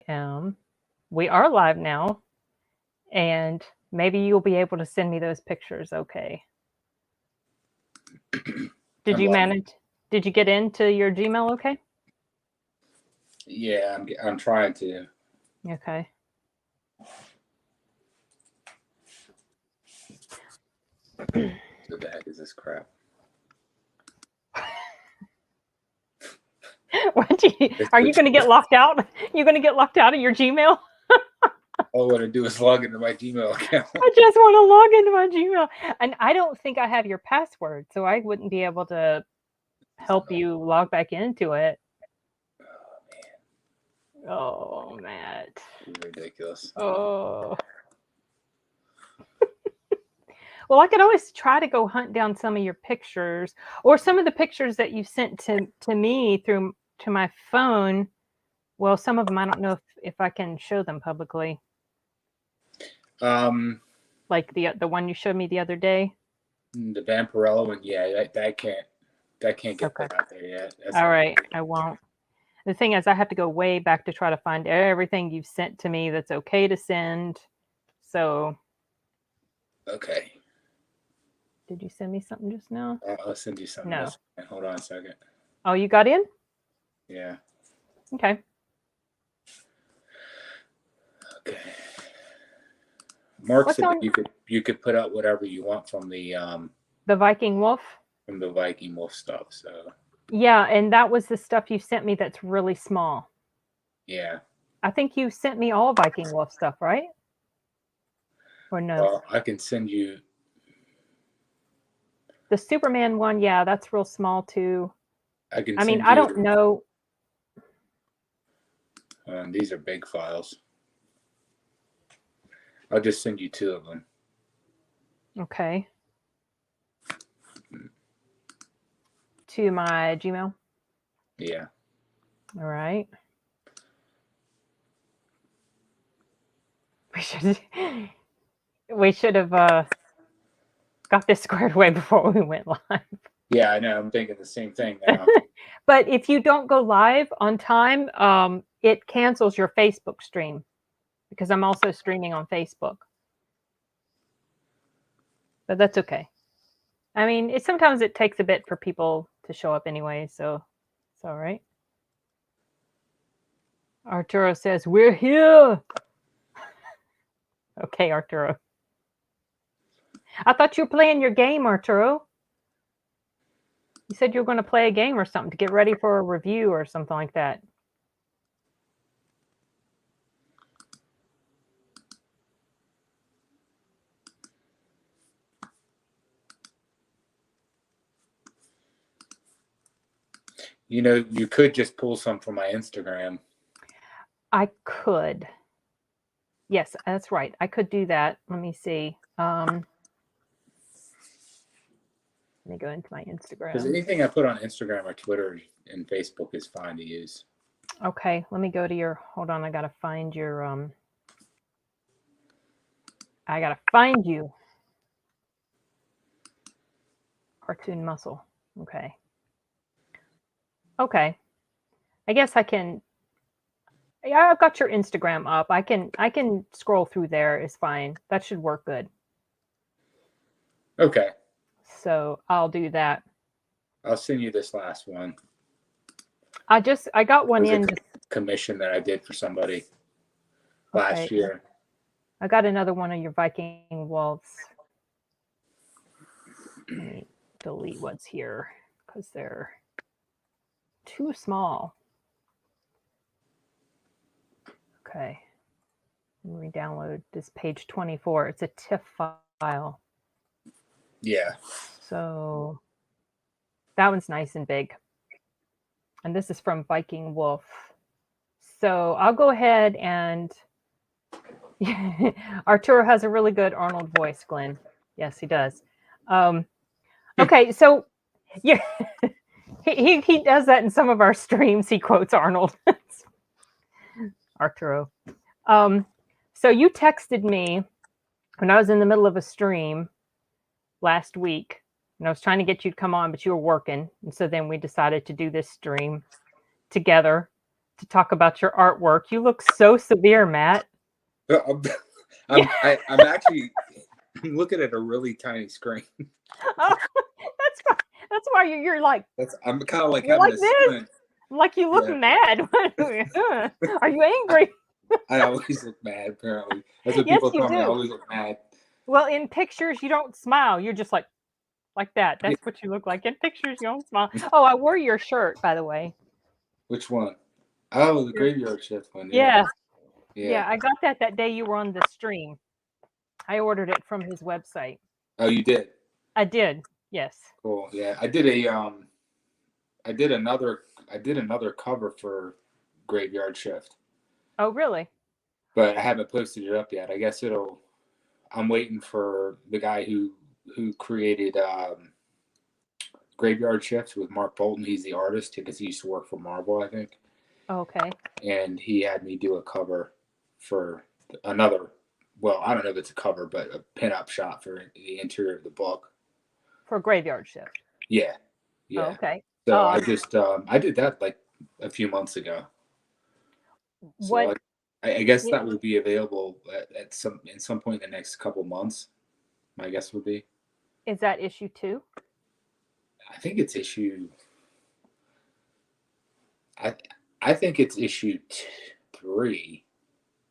We are live now, and maybe you'll be able to send me those pictures. Okay. Did you manage? Did you get into your Gmail? Okay. Yeah, I'm trying to. Okay. What the heck is this crap? Are you going to get locked out? You're going to get locked out of your Gmail? All I want to do is log into my Gmail account. I just want to log into my Gmail. And I don't think I have your password, so I wouldn't be able to help you log back into it. Oh, Matt. Ridiculous. Oh. Well, I could always try to go hunt down some of your pictures or some of the pictures that you sent to me to my phone. Well, some of them, I don't know if I can show them publicly. Like the one you showed me the other day. The Vampirella one, yeah, that can't get put out there yet. All right, I won't. The thing is, I have to go way back to try to find everything you've sent to me that's okay to send. So. Okay. Did you send me something just now? I'll send you something. No. Hold on a second. Oh, you got in? Yeah. Okay. Okay. Mark said you could put out whatever you want from the Viking Wolf. From the Viking Wolf stuff. So. Yeah, and that was the stuff you sent me that's really small. Yeah. I think you sent me all Viking Wolf stuff, right? Or no? Well, I can send you the Superman one. Yeah, that's real small too. I don't know. These are big files. I'll just send you 2 of them. Okay. To my Gmail? Yeah. All right. We should have got this squared away before we went live. Yeah, I know. I'm thinking the same thing now. But if you don't go live on time, it cancels your Facebook stream because I'm also streaming on Facebook. But that's okay. I mean, sometimes it takes a bit for people to show up anyway, so it's all right. Arturo says, "We're here." Okay, Arturo. I thought you were playing your game, Arturo. You said you were going to play a game or something to get ready for a review or something like that. You know, you could just pull some from my Instagram. I could. Yes, that's right. I could do that. Let me see. Let me go into my Instagram. Because anything I put on Instagram or Twitter and Facebook is fine to use. Okay, let me go to your. Hold on, I gotta find your. I gotta find you. Cartoon Muscle. Okay. Okay. I guess I can. Yeah, I've got your Instagram up. I can scroll through there. It's fine. That should work good. Okay. So I'll do that. I'll send you this last one. I got one in. Commission that I did for somebody last year. I got another one of your Viking Wolves. Let me delete what's here because they're too small. Okay. Let me download this page 24. It's a TIFF file. Yeah. So that one's nice and big. And this is from Viking Wolf. So I'll go ahead and Arturo has a really good Arnold voice, Glenn. Yes, he does. Okay, so yeah, he does that in some of our streams. He quotes Arnold. Arturo. So you texted me when I was in the middle of a stream last week, and I was trying to get you to come on, but you were working. And so then we decided to do this stream together. to talk about your artwork. You look so severe, Matt. I'm actually looking at a really tiny screen. Oh, that's why you're like I'm kind of like you're having like a this. squint. Like you look Yeah. mad. Are you angry? I always look mad. Apparently, that's what Yes, people you tell me. I do. always look mad. Well, in pictures you don't smile. You're just like that. Yeah. That's what you look like. In pictures you don't smile. Oh, I wore your shirt, by the way. Which one? Oh, the Your- graveyard shift one. Yeah. Yeah. Yeah. Yeah, I got that day you were on the stream. I ordered it from his website. Oh, you did. I did. Yes. Cool. Yeah, I did I did another cover for Graveyard Shift, Oh, really? but I haven't posted it up yet. I guess I'm waiting for the guy who created Graveyard Shift with Mark Bolton. He's the artist because he used to work for Marvel, I think. Okay. And he had me do a cover for another. Well, I don't know if it's a cover, but a pinup shot for the interior of the book. For Graveyard Shift. Yeah. Oh, okay. So I just I did that like a few months ago. So What I guess that will be available at some point in the next couple months. My guess would be. is that issue 2? I think it's issue. I think it's issue 3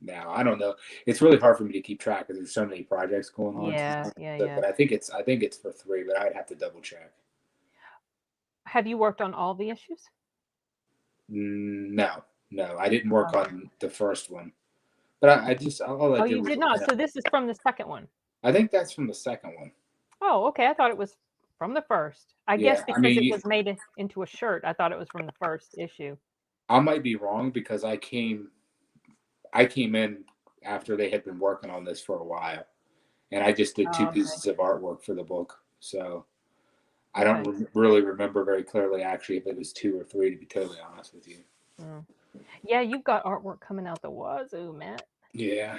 now. I don't know. It's really hard for me to keep track because there's so many projects going on. Yeah. But I think it's for 3, but I'd have to double check. Have you worked on all the issues? No, I didn't work on the first one, but I'll let you did not. So this is from the second one. I think that's from the second one. Oh, okay. I thought it was from the first. I guess because it was made into a shirt. I thought it was from the first issue. I might be wrong because I came in after they had been working on this for a while, and I just did 2 pieces of artwork for the book. So I don't really remember very clearly actually if it was 2 or 3, to be totally honest with you. Yeah, you've got artwork coming out the wazoo, Matt. Yeah.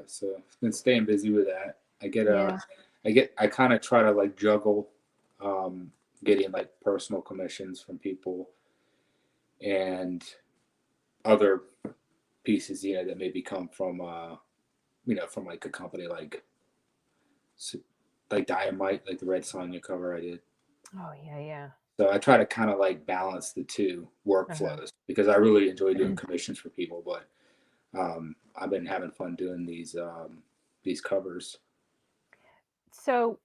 So I've been staying busy with that. I kind of try to like juggle getting like personal commissions from people and other pieces, that maybe come from from like a company like Dynamite, like the Red Sonja cover I did. Oh yeah. So I try to kind of like balance the 2 workflows because I really enjoy doing commissions for people, but I've been having fun doing these covers. So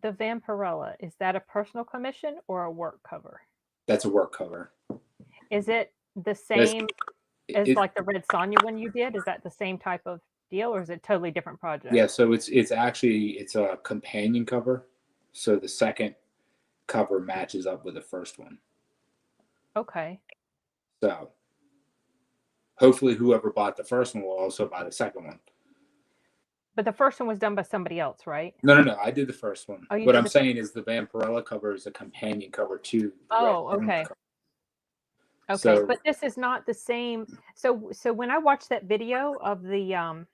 the Vampirella, is that a personal commission or a work cover? That's a work cover. Is it the same as like the Red Sonja one you did? Is that the same type of deal or is it a totally different project? Yeah, so it's a companion cover. So the second cover matches up with the first one. Okay. So hopefully whoever bought the first one will also buy the second one. But the first one was done by somebody else, right? No. I did the first one. Oh, what I'm saying is the Vampirella cover is a companion cover to the okay. Cover. Okay, so, but this is not the same. So when I watched that video of the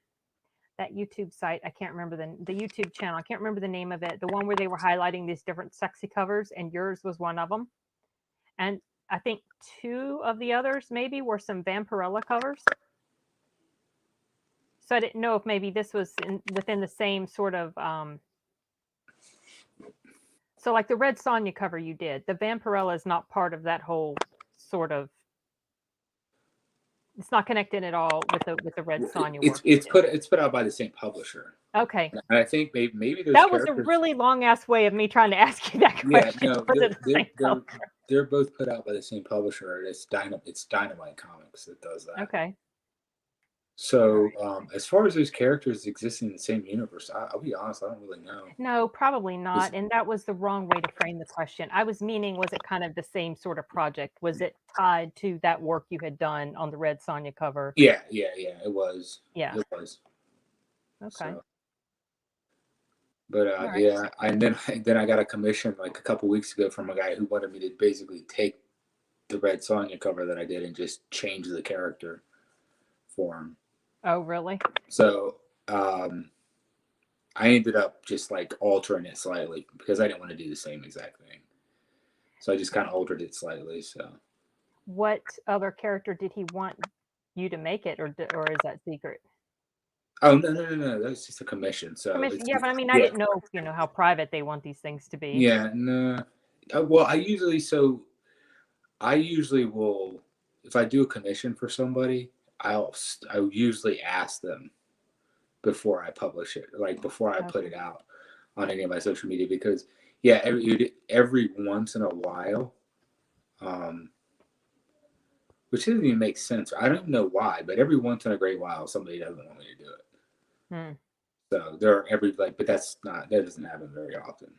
that YouTube site, I can't remember the YouTube channel. I can't remember the name of it. The one where they were highlighting these different sexy covers, and yours was one of them. And I think 2 of the others maybe were some Vampirella covers. So I didn't know if maybe this was within the same sort of. So like the Red Sonja cover you did, the Vampirella is not part of that whole sort of. It's not connected at all with the Red Sonja work. It's put out by the same publisher. Okay. And I think maybe those that was a really long ass way of me trying to ask you that question. Yeah, no, they're both put out by the same publisher. It's Dynamite Comics that does that. Okay. So as far as those characters existing in the same universe, I'll be honest, I don't really know. No, probably not. And that was the wrong way to frame the question. I was meaning, was it kind of the same sort of project? Was it tied to that work you had done on the Red Sonja cover? Yeah, it was. Yeah. It was. Okay. So, but right. And then I got a commission like a couple weeks ago from a guy who wanted me to basically take the Red Sonja cover that I did and just change the character for him. Oh, really? So I ended up just like altering it slightly because I didn't want to do the same exact thing. So I just kind of altered it slightly. So what other character did he want you to make it, or is that secret? Oh no. That was just a commission. So Commission, yeah, but I mean, I yeah, didn't know, how private they want these things to be. yeah. No. Well, I usually will, if I do a commission for somebody, I usually ask them before I publish it, like before I put it out on any of my social media, because yeah, every once in a while, which doesn't even make sense. I don't know why, but every once in a great while, somebody doesn't want me to do it. So there are but that doesn't happen very often.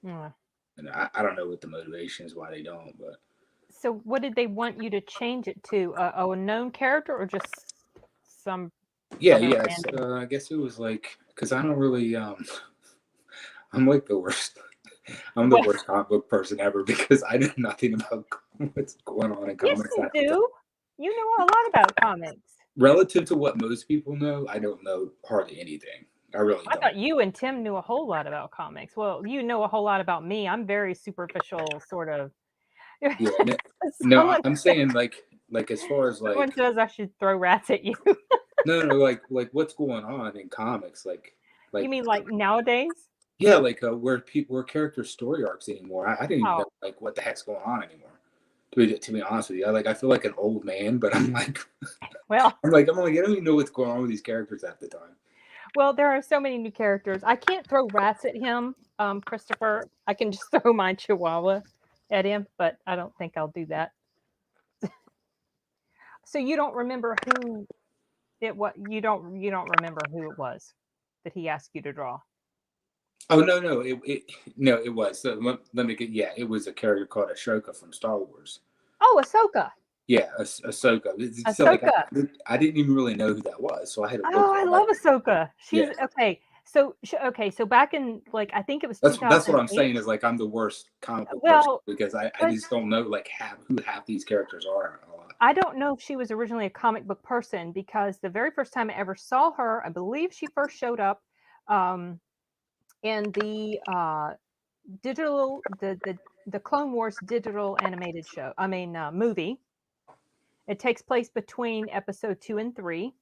And I don't know what the motivation is why they don't, but. So what did they want you to change it to? A known character, or just some? Yeah. I guess it was like, because I don't really, I'm like the worst. I'm the worst comic book person ever, because I know nothing about what's going on in comics. Yes, you do. You know a lot about comics. Relative to what most people know, I don't know hardly anything. I really don't. I thought you and Tim knew a whole lot about comics. Well, you know a whole lot about me. I'm very superficial, sort of. Yeah, no, I'm saying like as far as like. Someone says I should throw rats at you. No, like what's going on in comics, like. You mean like nowadays? Yeah, like where character story arcs anymore. I didn't even know like what the heck's going on anymore. To be honest with you, I feel like an old man, but I'm like, well, I don't even know what's going on with these characters at the time. Well, there are so many new characters. I can't throw rats at him, Christopher. I can just throw my chihuahua at him, but I don't think I'll do that. So you don't remember who it was? You don't remember who it was that he asked you to draw? Oh no, it was. So let me get. Yeah, it was a character called Ashoka from Star Wars. Oh, Ahsoka. Yeah, Ahsoka. Ahsoka. So, like, I didn't even really know who that was, so I had to look. Oh, I love Ahsoka. She's okay. So back in, like, I think it was 2008. That's what I'm saying, is like I'm the worst comic book person, because I just don't know like who half these characters are. I don't know if she was originally a comic book person, because the very first time I ever saw her, I believe she first showed up in the digital the Clone Wars digital animated show. I mean movie. It takes place between episode 2 and 3,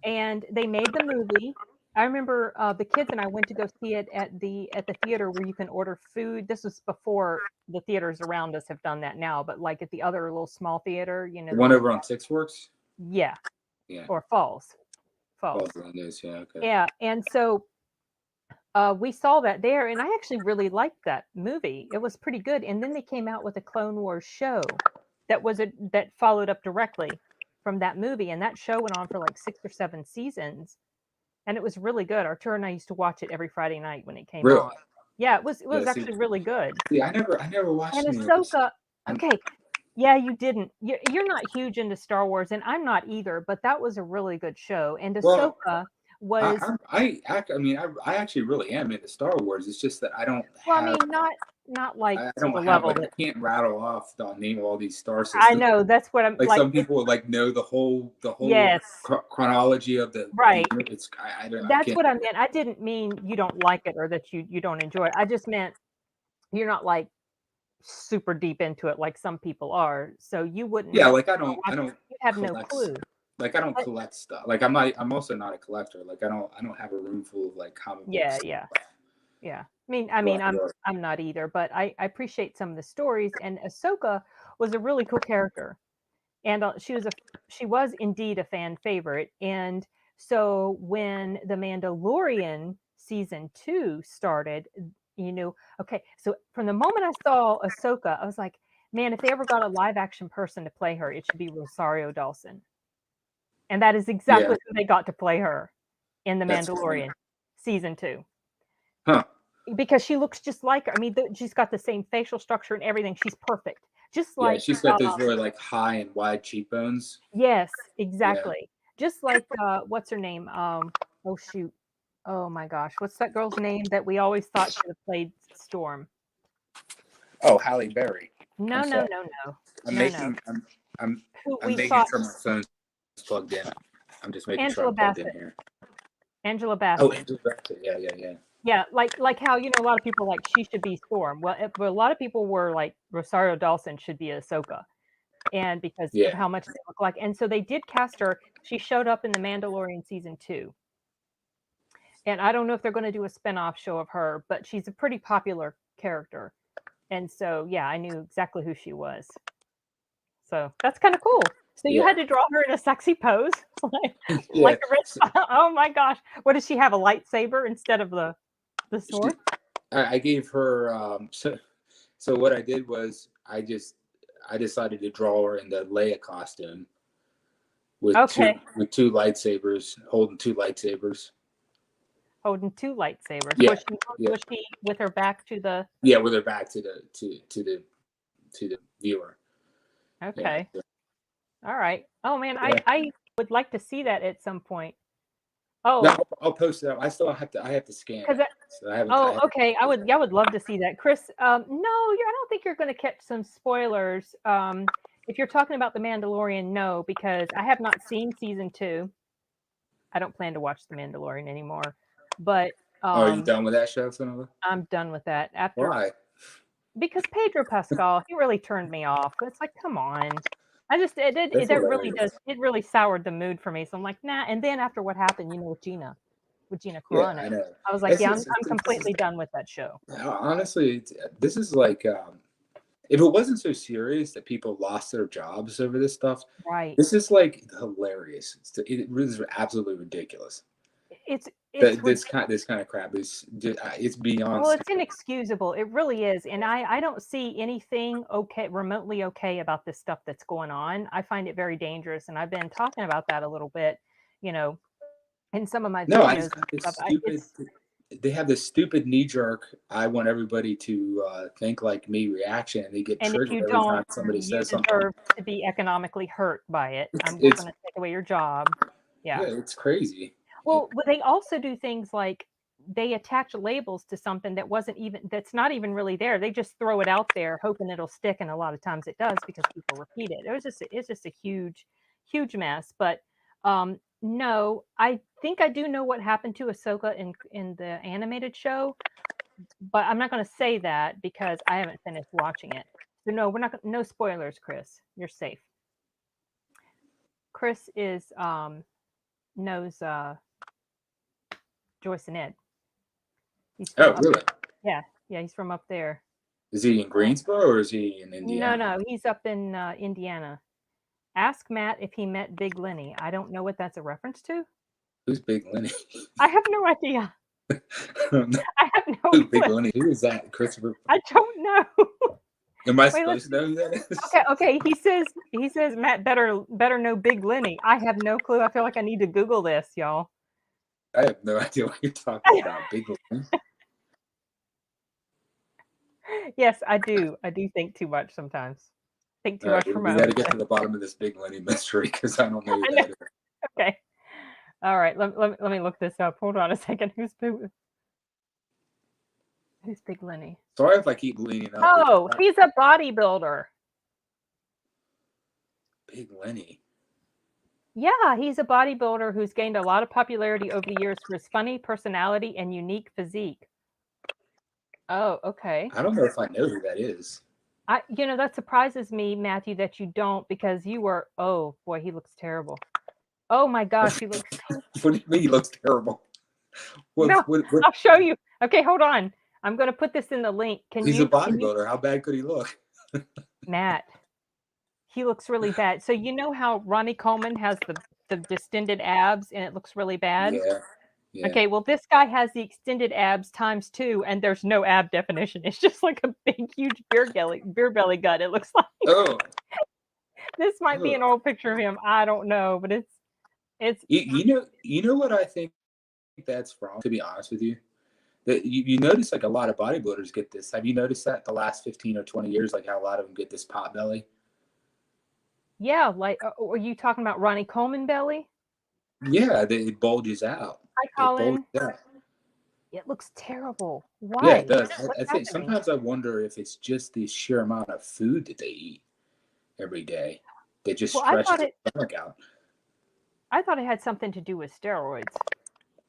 and they made the movie. I remember the kids and I went to go see it at the theater where you can order food. This was before the theaters around us have done that now, but like at the other little small theater, the one over on Six Forks. Yeah. Or Falls. Yeah. Okay. Yeah, and so we saw that there, and I actually really liked that movie. It was pretty good. And then they came out with a Clone Wars show that followed up directly from that movie, and that show went on for like 6 or 7 seasons, and it was really good. Artur and I used to watch it every Friday night when it came on. Yeah, it was actually really good. Yeah, I never watched it. And Ahsoka, okay. Yeah, you didn't. You're not huge into Star Wars, and I'm not either, but that was a really good show. And Ahsoka was. I actually really am into Star Wars. It's just that I don't. Well, I mean, not like I don't the have, level. I can't rattle off the name of all these star systems. I know, that's what I'm like. Some people like know the whole yes. chronology of the right. I don't. That's what I meant. I didn't mean you don't like it or that you don't enjoy it. I just meant you're not like super deep into it like some people are. So you wouldn't. Yeah, like I don't. You have no clue. Like I don't collect stuff. Like I'm also not a collector. Like I don't have a room full of like comic books. Yeah. I mean, I'm not either, but I appreciate some of the stories. And Ahsoka was a really cool character, and she was indeed a fan favorite. And so when the Mandalorian season 2 started, okay, so from the moment I saw Ahsoka, I was like, man, if they ever got a live action person to play her, it should be Rosario Dawson. And that is exactly who they got to play her in the Mandalorian season 2. Huh. Because she looks just like her. I mean, she's got the same facial structure and everything. She's perfect. Just like she's got those really like high and wide cheekbones. Yes, exactly. Yeah. Just like what's her name? Oh shoot. Oh my gosh. What's that girl's name that we always thought should have played Storm? Oh, Halle Berry. No. I'm making sure my phone's plugged in. I'm just making sure I'm plugged in here. Angela Bassett. Oh, Angela Bassett. Yeah. Yeah, like how a lot of people like she should be Storm. Well, a lot of people were like Rosario Dawson should be Ahsoka, and because of Yeah. how much they look like. And so they did cast her. She showed up in the Mandalorian season 2. And I don't know if they're going to do a spinoff show of her, but she's a pretty popular character. And so, yeah, I knew exactly who she was. So that's kind of cool. So you Yeah. had to draw her in a sexy pose, Yeah. like a rich. Oh my gosh! What does she have? A lightsaber instead of the sword? I gave her so what I did was I decided to draw her in the Leia costume with Okay, two lightsabers, holding two lightsabers. holding 2 lightsabers. Yeah. Was she with her back to the? Yeah, with her back to the viewer. Okay, Yeah. all right. Oh man, Yeah. I would like to see that at some point. No, Oh, I'll post it up. I have to scan because it. So I haven't. oh, okay. I would love to see that, Chris. No, I don't think you're going to catch some spoilers. If you're talking about the Mandalorian, no, because I have not seen season 2. I don't plan to watch the Mandalorian anymore. But Are you done with that show, Sonova? I'm done with that Why? because Pedro Pascal, he really turned me off. It's like, come on. That's That really does. hilarious. It really soured the mood for me. So I'm like, nah. And then after what happened, with Gina Yeah, Carano, I know. I was like, This yeah, is I'm completely done with that show. honestly, this is like if it wasn't so serious that people lost their jobs over this stuff, Right. this is like hilarious. It is absolutely ridiculous. It's This kind of crap is it's beyond. well, it's inexcusable. It really is. And I don't see anything remotely okay about this stuff that's going on. I find it very dangerous. And I've been talking about that a little bit, in some of my No, I videos just and have this stuff. stupid. They have this stupid knee jerk. I want everybody to think like me reaction, and they get And if triggered you every time don't, somebody you says something. deserve to be economically hurt by it. We're It's going to take away your job. Yeah. it's crazy. Well, they also do things like they attach labels to something that's not even really there. They just throw it out there, hoping it'll stick, and a lot of times it does because people repeat it. It's just a huge, huge mess. But no, I think I do know what happened to Ahsoka in the animated show, but I'm not going to say that because I haven't finished watching it. So no, we're not. No spoilers, Chris. You're safe. Chris is knows Joyce and Ed. He's from up, Really? yeah, he's from up there. Is he in Greensboro or is he in Indiana? No, he's up in Indiana. Ask Matt if he met Big Lenny. I don't know what that's a reference to. Who's Big Lenny? I have no idea. I have no Who's Big clue. Lenny? Who is that? Christopher? I don't know. Am I supposed to know who that is? Okay. He says Matt better know Big Lenny. I have no clue. I feel like I need to Google this, y'all. I have no idea what you're talking about. Big Lenny. Yes, I do. I do think too much sometimes. Think too much for my We got to own get good. to the bottom of this Big Lenny mystery because I don't know who that is. Okay. All right. Let me look this up. Hold on a second. Who's Big Lenny? Sorry if I keep leaning up. Oh, he's a bodybuilder. Big Lenny. Yeah, he's a bodybuilder who's gained a lot of popularity over the years for his funny personality and unique physique. Oh, okay. I don't know if I know who that is. That surprises me, Matthew, that you don't, because you were. Oh boy, he looks terrible. Oh my gosh, he looks. What do you mean he looks terrible? No, I'll show you. Okay, hold on. I'm going to put this in the link. He's a bodybuilder. How bad could he look? Matt, he looks really bad. So you know how Ronnie Coleman has the distended abs and it looks really bad? Yeah. Okay, well, this guy has the extended abs ×2, and there's no ab definition. It's just like a big, huge beer belly gut. It looks like. Oh. This might be an old picture of him. I don't know, but it's. You know what I think that's from. To be honest with you, that you notice like a lot of bodybuilders get this. Have you noticed that the last 15 or 20 years, like how a lot of them get this pot belly? Yeah, like are you talking about Ronnie Coleman belly? Yeah, it bulges out. Hi, Colin. Yeah. It looks terrible. Why? Yeah, it does. I think happening? sometimes I wonder if it's just the sheer amount of food that they eat every day that just stretches the stomach out. I thought it had something to do with steroids.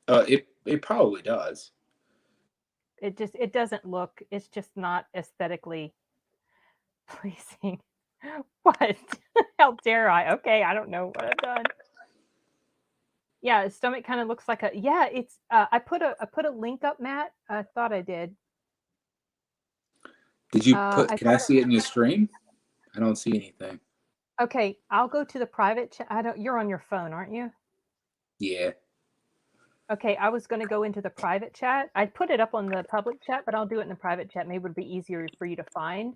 It probably does. It doesn't look. It's just not aesthetically pleasing. What? How dare I? Okay, I don't know what I've done. Yeah, his stomach kind of looks like a yeah. It's I put a link up, Matt. I thought I did. Did you I put? Can I thought see it in your stream? I don't see anything. okay. I'll go to the private chat. I don't. You're on your phone, aren't you? Yeah. Okay, I was going to go into the private chat. I'd put it up on the public chat, but I'll do it in the private chat. Maybe it would be easier for you to find.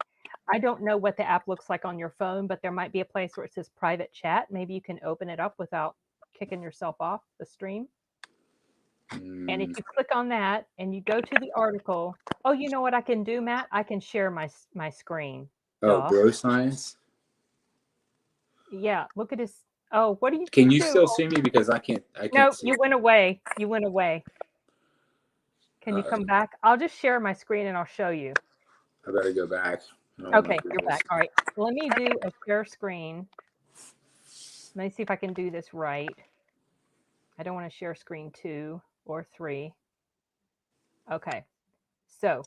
I don't know what the app looks like on your phone, but there might be a place where it says private chat. Maybe you can open it up without kicking yourself off the stream. And if you click on that and you go to the article, oh, you know what I can do, Matt? I can share my screen. Oh, Duh. bro science. Yeah, look at his. Oh, what do you Can you do? still see me? Because I can't. I can't No, see. you went away. You went away. Can you Uh, come back? I'll just share my screen and I'll show you. I better go back. I don't Okay, want to do you're this. back. All right. Let me do a share screen. Let me see if I can do this right. I don't want to share screen 2 or 3. Okay. So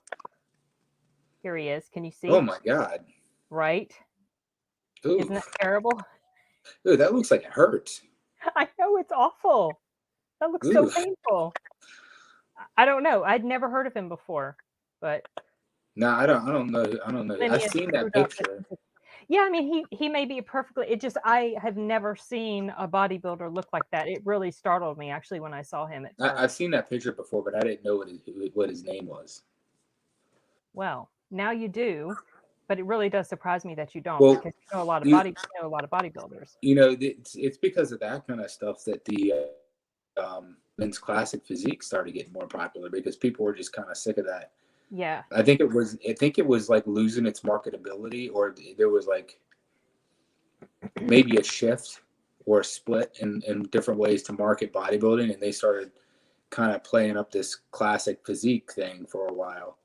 here he is. Can you see? Oh my god. Right? Ooh. Isn't that terrible? Ooh, that looks like it hurts. I know it's awful. That looks so Ooh. painful. I don't know. I'd never heard of him before, but No, I don't know. I don't know. then he I've is seen that screwed up. picture. Yeah, I mean he may be perfectly. It just I have never seen a bodybuilder look like that. It really startled me actually when I saw him at first. I've seen that picture before, but I didn't know what his name was. Well, now you do, but it really does surprise me that you don't Well, because you know a lot of you, bodybuilders. you know, it's because of that kind of stuff that the men's classic physique started getting more popular because people were just kind of sick of that. Yeah. I think it was like losing its marketability, or there was like maybe a shift or a split in different ways to market bodybuilding, and they started kind of playing up this classic physique thing for a while.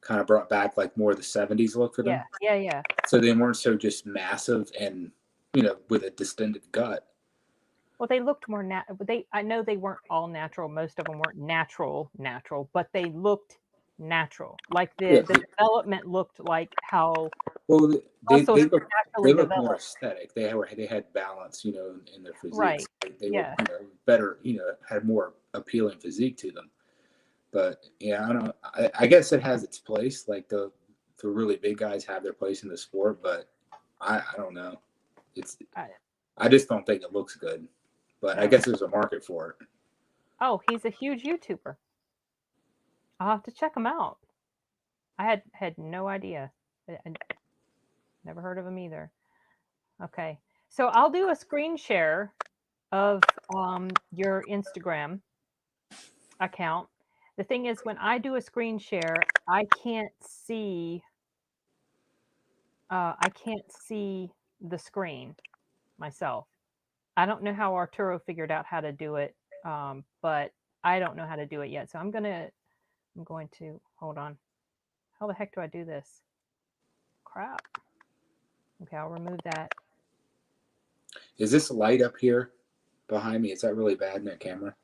Kind of brought back like more of the 70s look for them. Yeah. So they weren't so just massive and with a distended gut. Well, they looked more I know they weren't all natural. Most of them weren't natural, but they looked natural. Like Yeah. the development looked like how Well, muscles were they naturally look more developed. aesthetic. They had balance, in their physiques. Right. They were Yeah. better, had more appealing physique to them. But yeah, I don't. I guess it has its place. Like the really big guys have their place in the sport, but I don't know. I just don't think it looks good. But I guess there's a market for it. Oh, he's a huge YouTuber. I'll have to check him out. I had no idea. I never heard of him either. Okay. So I'll do a screen share of your Instagram account. The thing is, when I do a screen share, I can't see the screen myself. I don't know how Arturo figured out how to do it, but I don't know how to do it yet. So I'm going to hold on. How the heck do I do this? Crap. Okay, I'll remove that. Is this light up here behind me? Is that really bad in that camera?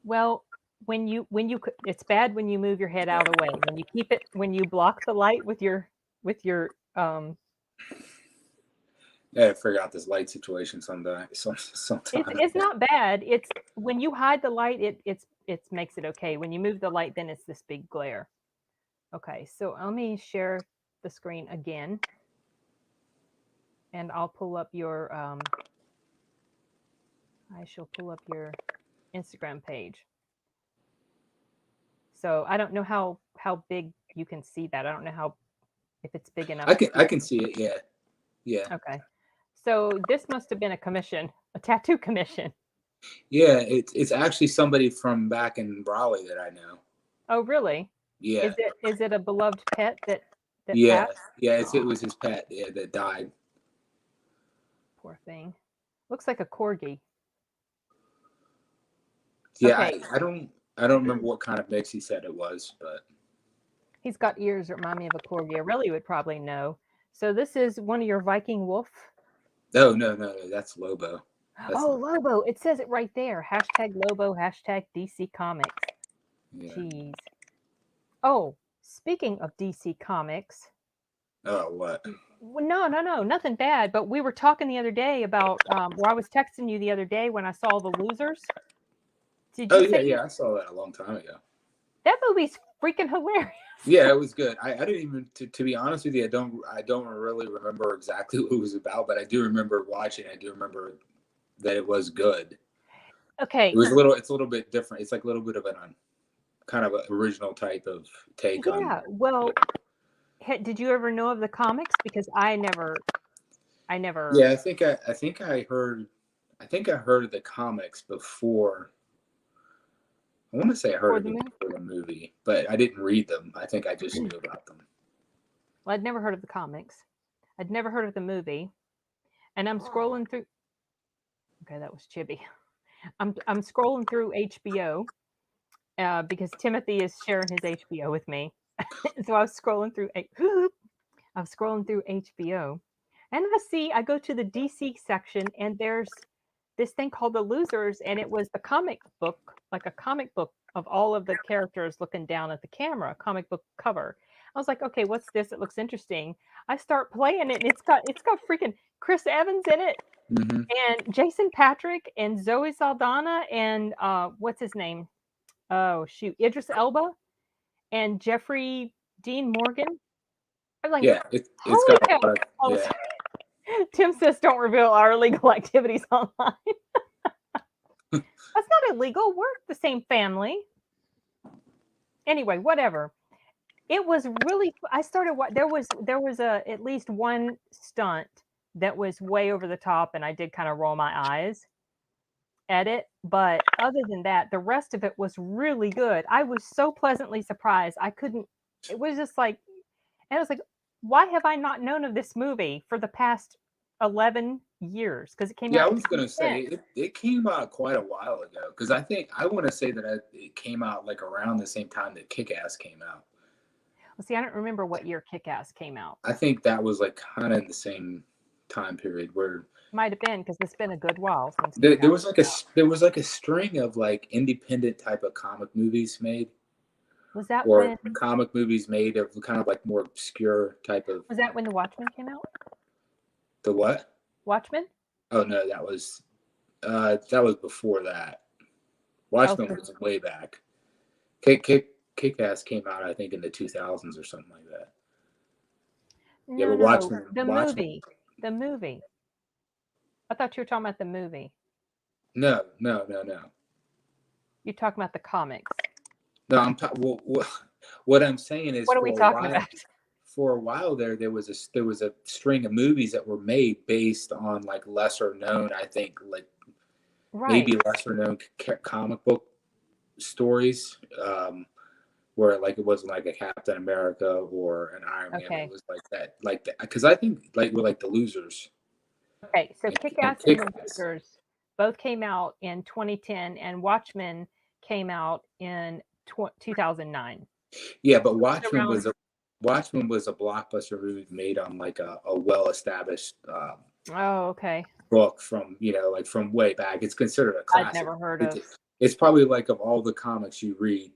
Well, it's bad when you move your head out of the way. When you block the light with your Yeah, I figure out this light situation sometime. it's not bad. It's when you hide the light, it makes it okay. When you move the light, then it's this big glare. Okay, so let me share the screen again, and I'll pull up your I shall pull up your Instagram page. So I don't know how big you can see that. I don't know if it's big enough. I can see it. Yeah. Okay. So this must have been a tattoo commission. Yeah, it's actually somebody from back in Raleigh that I know. Oh, really? Yeah. Is it a beloved pet that Yeah. passed? Yeah, it was his pet, that died. Poor thing. Looks like a corgi. Yeah, Okay. I don't remember what kind of mix he said it was, but He's got ears that remind me of a corgi. I really would probably know. So this is one of your Viking wolf. no, that's Lobo. Lobo. It says it right there. #Lobo, #DC Comics. Yeah. Jeez. Oh, speaking of DC Comics, Oh, what? Well, no, nothing bad. But we were talking the other day about, I was texting you the other day when I saw The Losers. Did Oh you yeah, say yeah, I saw that a long time ago. that movie's freaking hilarious? Yeah, it was good. I didn't even to be honest with you, I don't really remember exactly what it was about, but I do remember watching. I do remember that it was good. It Okay, was a little. It's a little bit different. It's like a little bit of an kind of an original type of take on. yeah. Well, did you ever know of the comics? Because I never Yeah, I think I heard of the comics before. I want to say I heard before of the it movie. before the movie, but I didn't read them. I think I just knew about them. Well, I'd never heard of the comics. I'd never heard of the movie, and I'm scrolling through. Okay, that was Chibi. I'm scrolling through HBO because Timothy is sharing his HBO with me. So I was scrolling through. I was scrolling through HBO, and I go to the DC section, and there's this thing called The Losers, and it was the comic book, like a comic book of all of the characters looking down at the camera, comic book cover. I was like, okay, what's this? It looks interesting. I start playing it, and it's got freaking Chris Evans in it, Hmm. and Jason Patrick, and Zoe Saldana, and what's his name? Oh shoot, Idris Elba, and Jeffrey Dean Morgan. I was like, Yeah, it's holy got a cow! lot of All of a yeah. sudden, Tim says, "Don't reveal our illegal activities online." That's not illegal. We're the same family. Anyway, whatever. It was really. I started. There was a at least one stunt that was way over the top, and I did kind of roll my eyes at it. But other than that, the rest of it was really good. I was so pleasantly surprised. I couldn't. It was just like, and I was like, why have I not known of this movie for the past 11 years? Because it came Yeah, out I in was gonna 2010. say it came out quite a while ago because I think I want to say that it came out like around the same time that Kick Ass came out. Well, see, I don't remember what year Kick Ass came out. I think that was like kind of in the same time period where Might have been because it's been a good while since Kick there Ass was like came out. there was like a string of like independent type of comic movies made, Was that or when comic movies made of kind of like more obscure type of was that when The Watchmen came out? the what? Watchmen? Oh no, that was before that. Watchmen Okay. was way back. Kick Ass came out I think in the 2000s or something like that. Yeah, No, but no, the Watchmen. movie. The movie. I thought you were talking about the movie. No, no, no, no, You're talking about the comics. no. What I'm saying is What are we talking about? for a while there was a string of movies that were made based on like lesser known, I think like Right. maybe lesser known comic book stories, where like it wasn't like a Captain America or an Iron Man. It Okay. was like that because I think like we're like the Losers Okay. So and, Kick and Ass and Kick The Ass. Losers both came out in 2010, and Watchmen came out in 2009. Yeah, but Around. Watchmen was a blockbuster movie made on like a well established Oh, okay. book from like from way back. It's considered a I'd classic. never heard It's of. it's probably like of all the comics you read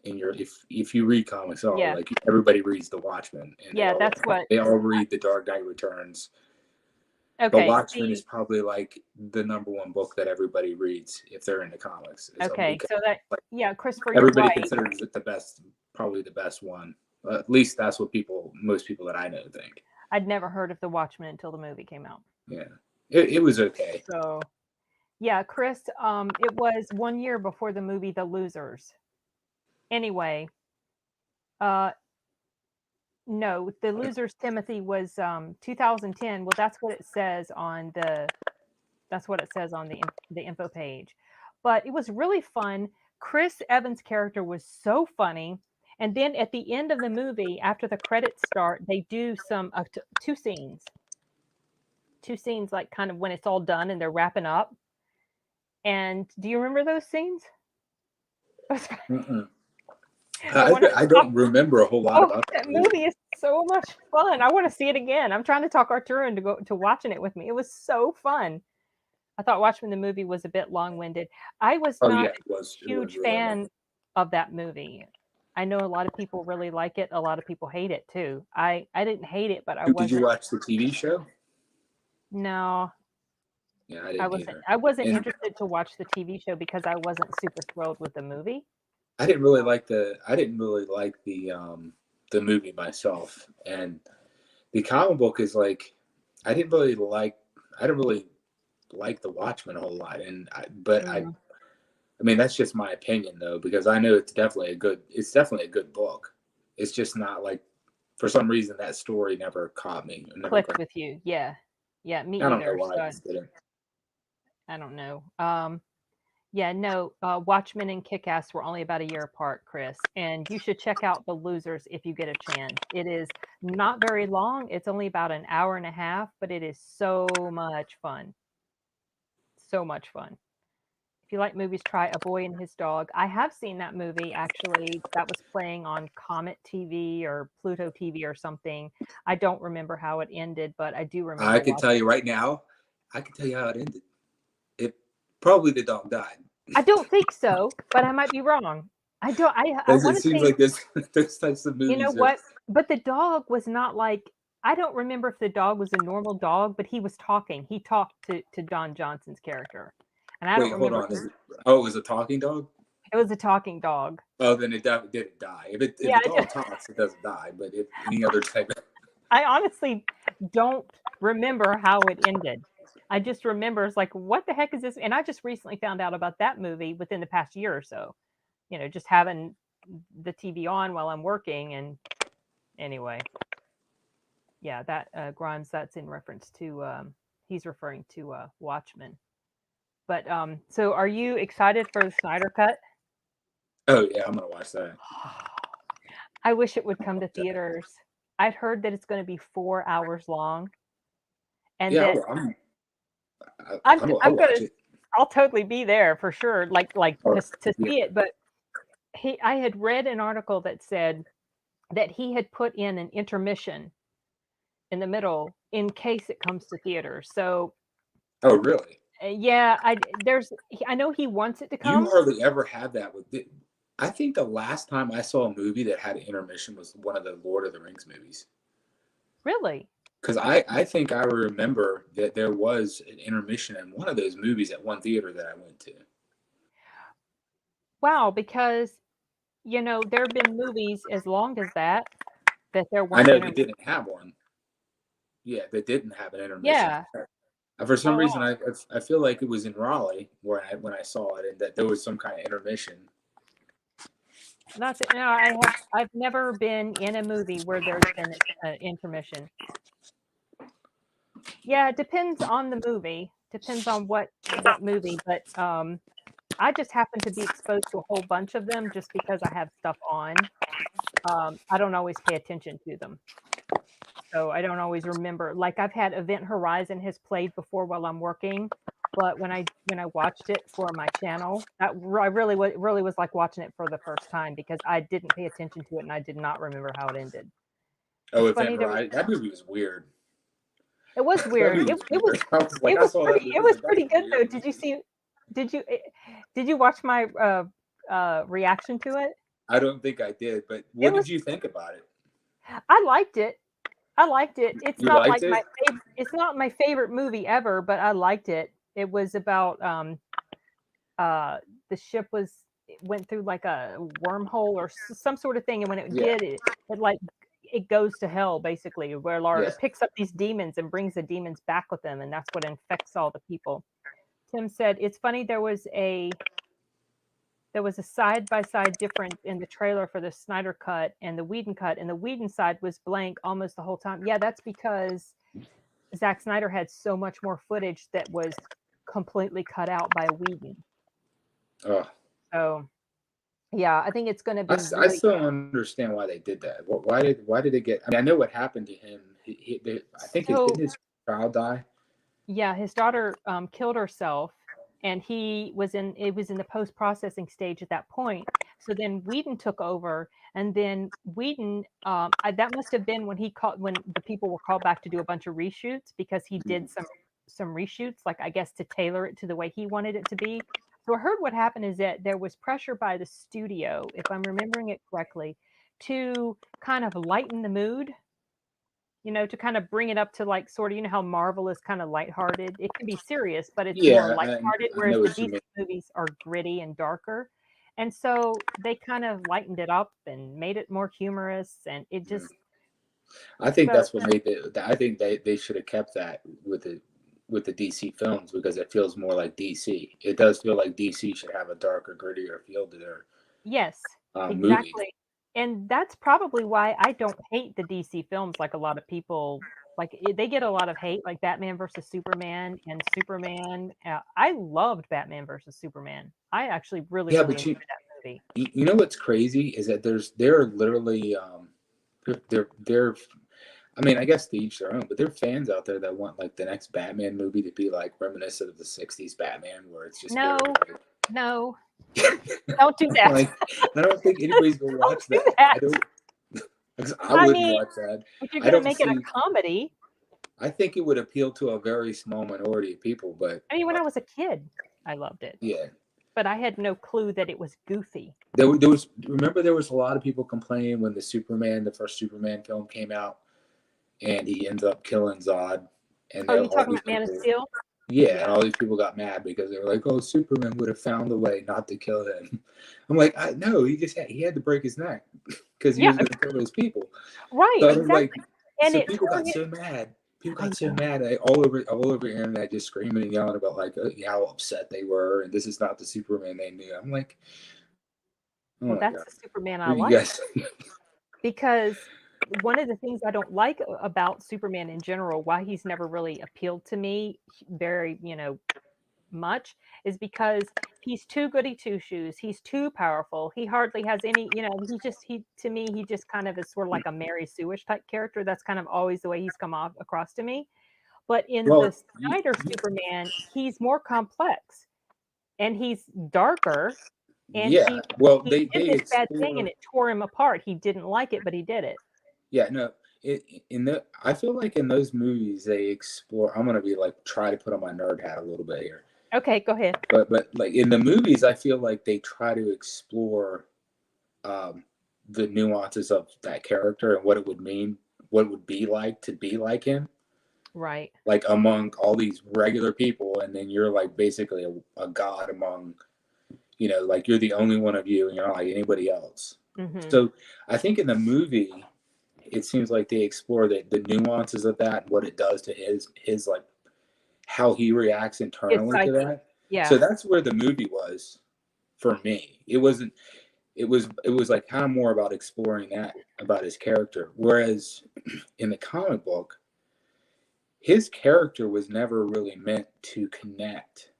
in your if you read comics at all, Yeah. like everybody reads The Watchmen and Yeah, that's what. they all read The Dark Knight Returns. But Okay. Watchmen is See, probably like the number one book that everybody reads if they're into comics. okay. Because So that, like yeah, Christopher, you're everybody right. considers it the best, probably the best one. At least that's what most people that I know think. I'd never heard of The Watchmen until the movie came out. Yeah, it was okay. So, yeah, Chris, it was 1 year before the movie The Losers. Anyway, uh, no, The Losers, Timothy, was 2010. Well, that's what it says on the info page. But it was really fun. Chris Evans' character was so funny. And then at the end of the movie, after the credits start, they do some two scenes, like kind of when it's all done and they're wrapping up. And do you remember those scenes? Mm-mm. The one I don't remember a whole lot oh, about that that movie. movie is so much fun. I want to see it again. I'm trying to talk Arturo into go to watching it with me. It was so fun. I thought watching the movie was a bit long-winded. I was Oh not yeah, a it was huge really long. fan of that movie. I know a lot of people really like it. A lot of people hate it too. I didn't hate it, but I Did you wasn't. watch the TV show? No, Yeah, I didn't either. I wasn't And interested to watch the TV show because I wasn't super thrilled with the movie. I didn't really like the movie myself. And the comic book is like I didn't really like the Watchmen a whole lot. I mean that's just my opinion though, because I know it's definitely a good book. It's just not like for some reason that story never caught me. Clicked with you. Yeah. Yeah, me I don't know either. why So it just didn't. I don't know. Yeah, no, Watchmen and Kick-Ass were only about a year apart, Chris, and you should check out The Losers if you get a chance. It is not very long. It's only about an hour and a half, but it is so much fun. So much fun. If you like movies, try A Boy and His Dog. I have seen that movie actually. That was playing on Comet TV or Pluto TV or something. I don't remember how it ended, but I do remember I can tell watching. you right now. I can tell you how it ended. It probably the dog died. I don't think so, but I might be wrong. I don't. I Because it want to seems say, like this those types of you know movies are. what? But the dog was not like, I don't remember if the dog was a normal dog, but he was talking. He talked to Don Johnson's character, and I don't Wait, hold remember. on. Oh, it was a talking dog? It was a talking dog. Oh, then it didn't die. If Yeah, the dog talks, it doesn't die. But if any other type of I honestly don't remember how it ended. I just remember it's like, what the heck is this? And I just recently found out about that movie within the past year or so. Just having the TV on while I'm working. And anyway, yeah, that Grimes, that's in reference to, he's referring to Watchmen. But so are you excited for the Snyder Cut? Oh yeah, I'm gonna watch that. I wish it would come to theaters. I'd heard that it's going to be 4 hours long, and Yeah, that I'll I'm watch gonna it. I'll totally be there for sure, like Or, to yeah. see it. But I had read an article that said that he had put in an intermission in the middle in case it comes to theaters. So Oh really? yeah, I know he wants it to You come. hardly ever have that with. I think the last time I saw a movie that had an intermission was one of the Lord of the Rings movies. Really? Because I think I remember that there was an intermission in one of those movies at one theater that I went to. Wow, because there have been movies as long as that there I weren't know they intermissions. didn't have one. Yeah, they didn't have an intermission. Yeah. For some reason, Oh, I feel like it was in Raleigh where when I saw it, and that there was some kind of intermission. not that, no, I've never been in a movie where there's been an intermission. Yeah, it depends on the movie. Depends on what movie, but I just happen to be exposed to a whole bunch of them just because I have stuff on. I don't always pay attention to them. So I don't always remember. Like I've had Event Horizon has played before while I'm working, but when I watched it for my channel, I really was like watching it for the first time because I didn't pay attention to it and I did not remember how it ended. Oh, It's Event funny Horizon. That movie was weird. it was That weird. movie was weird. I was like, I saw that movie. It I was was like, that's pretty a good though. weird Did you movie. see did you did you watch my reaction to it? I don't think I did, but It what did was you think about it? I liked it. I liked it. It's You not liked like it? it's not my favorite movie ever, but I liked it. It was about the ship went through like a wormhole or some sort of thing, and when it Yeah, did, it like it goes to hell basically, where Laura yeah. it picks up these demons and brings the demons back with them, and that's what infects all the people. Tim said it's funny there was a side-by-side difference in the trailer for the Snyder cut and the Whedon cut, and the Whedon side was blank almost the whole time. Yeah, that's because Zack Snyder had so much more footage that was completely cut out by Whedon. Oh, So, yeah, I think it's going to I be really. still don't understand why they did that. Why did it get? I mean, I know what happened to him. I think So, didn't his child die? yeah, his daughter killed herself, and it was in the post processing stage at that point. So then Whedon took over, and then Whedon that must have been when the people were called back to do a bunch of reshoots because he did some reshoots, like I guess to tailor it to the way he wanted it to be. So I heard what happened is that there was pressure by the studio, if I'm remembering it correctly, to kind of lighten the mood, to kind of bring it up to like sort of, how Marvel is kind of lighthearted. It can be serious, but it's more Yeah, lighthearted, I whereas know the what you DC mean. movies are gritty and darker. And so they kind of lightened it up and made it more humorous, and it Mm. just I think felt that's what made it. I think they should have kept that with the DC films because it feels more like DC. It does feel like DC should have a darker, grittier feel to their yes, movies. exactly. And that's probably why I don't hate the DC films like a lot of people. Like they get a lot of hate, like Batman versus Superman and Superman. I loved Batman versus Superman. I actually really, Yeah, really but enjoyed that movie. you know what's crazy is that they're literally they're I mean, I guess to each their own, but there are fans out there that want like the next Batman movie to be like reminiscent of the '60s Batman, where it's just very No, like, no, don't do that. like I don't think anybody's gonna Don't watch do that. that. I don't. 'Cause I I wouldn't mean, watch that. if you're I gonna don't make it a see. comedy, I think it would appeal to a very small minority of people, but I mean, when I was a kid, I loved it, yeah, but I had no clue that it was goofy. there was. Remember, there was a lot of people complaining when the first Superman film came out, and he ends up killing Zod, and Oh, there you all talking these about Man of people. Steel? Yeah, and Yeah. all these people got mad because they were like, "Oh, Superman would have found a way not to kill him." I'm like, no, he had to break his neck because he Yeah, was going to kill those people. right, So I'm like, exactly. And so it people tore got him. so mad. People I got so know. mad all over the internet, just screaming and yelling about like how upset they were, and this is not the Superman they knew. I'm like, oh Well, my that's god, the Superman I what are you like guys? because one of the things I don't like about Superman in general, why he's never really appealed to me very, much, is because he's too goody two shoes. He's too powerful. He hardly has any, he to me, he just kind of is sort of like a Mary Sue-ish type character. That's kind of always the way he's come off across to me. But in the Well, Snyder Superman, he's more complex and he's darker and yeah. Well, he did they this bad thing and explore. it tore him apart. He didn't like it, but he did it. Yeah, no. I feel like in those movies they explore. I'm gonna be like try to put on my nerd hat a little bit here, Okay, go ahead. but like in the movies, I feel like they try to explore um, the nuances of that character and what it would mean, what it would be like to be like him, Right. like among all these regular people, and then you're like basically a god among, like you're the only one of you, and you're not like anybody else. Hmm. So I think in the movie, it seems like they explore the nuances of that and what it does to his like how he reacts His internally to psyche. that. So Yeah. that's where the movie was for me. It wasn't. It was like kind of more about exploring that about his character. Whereas in the comic book, his character was never really meant to connect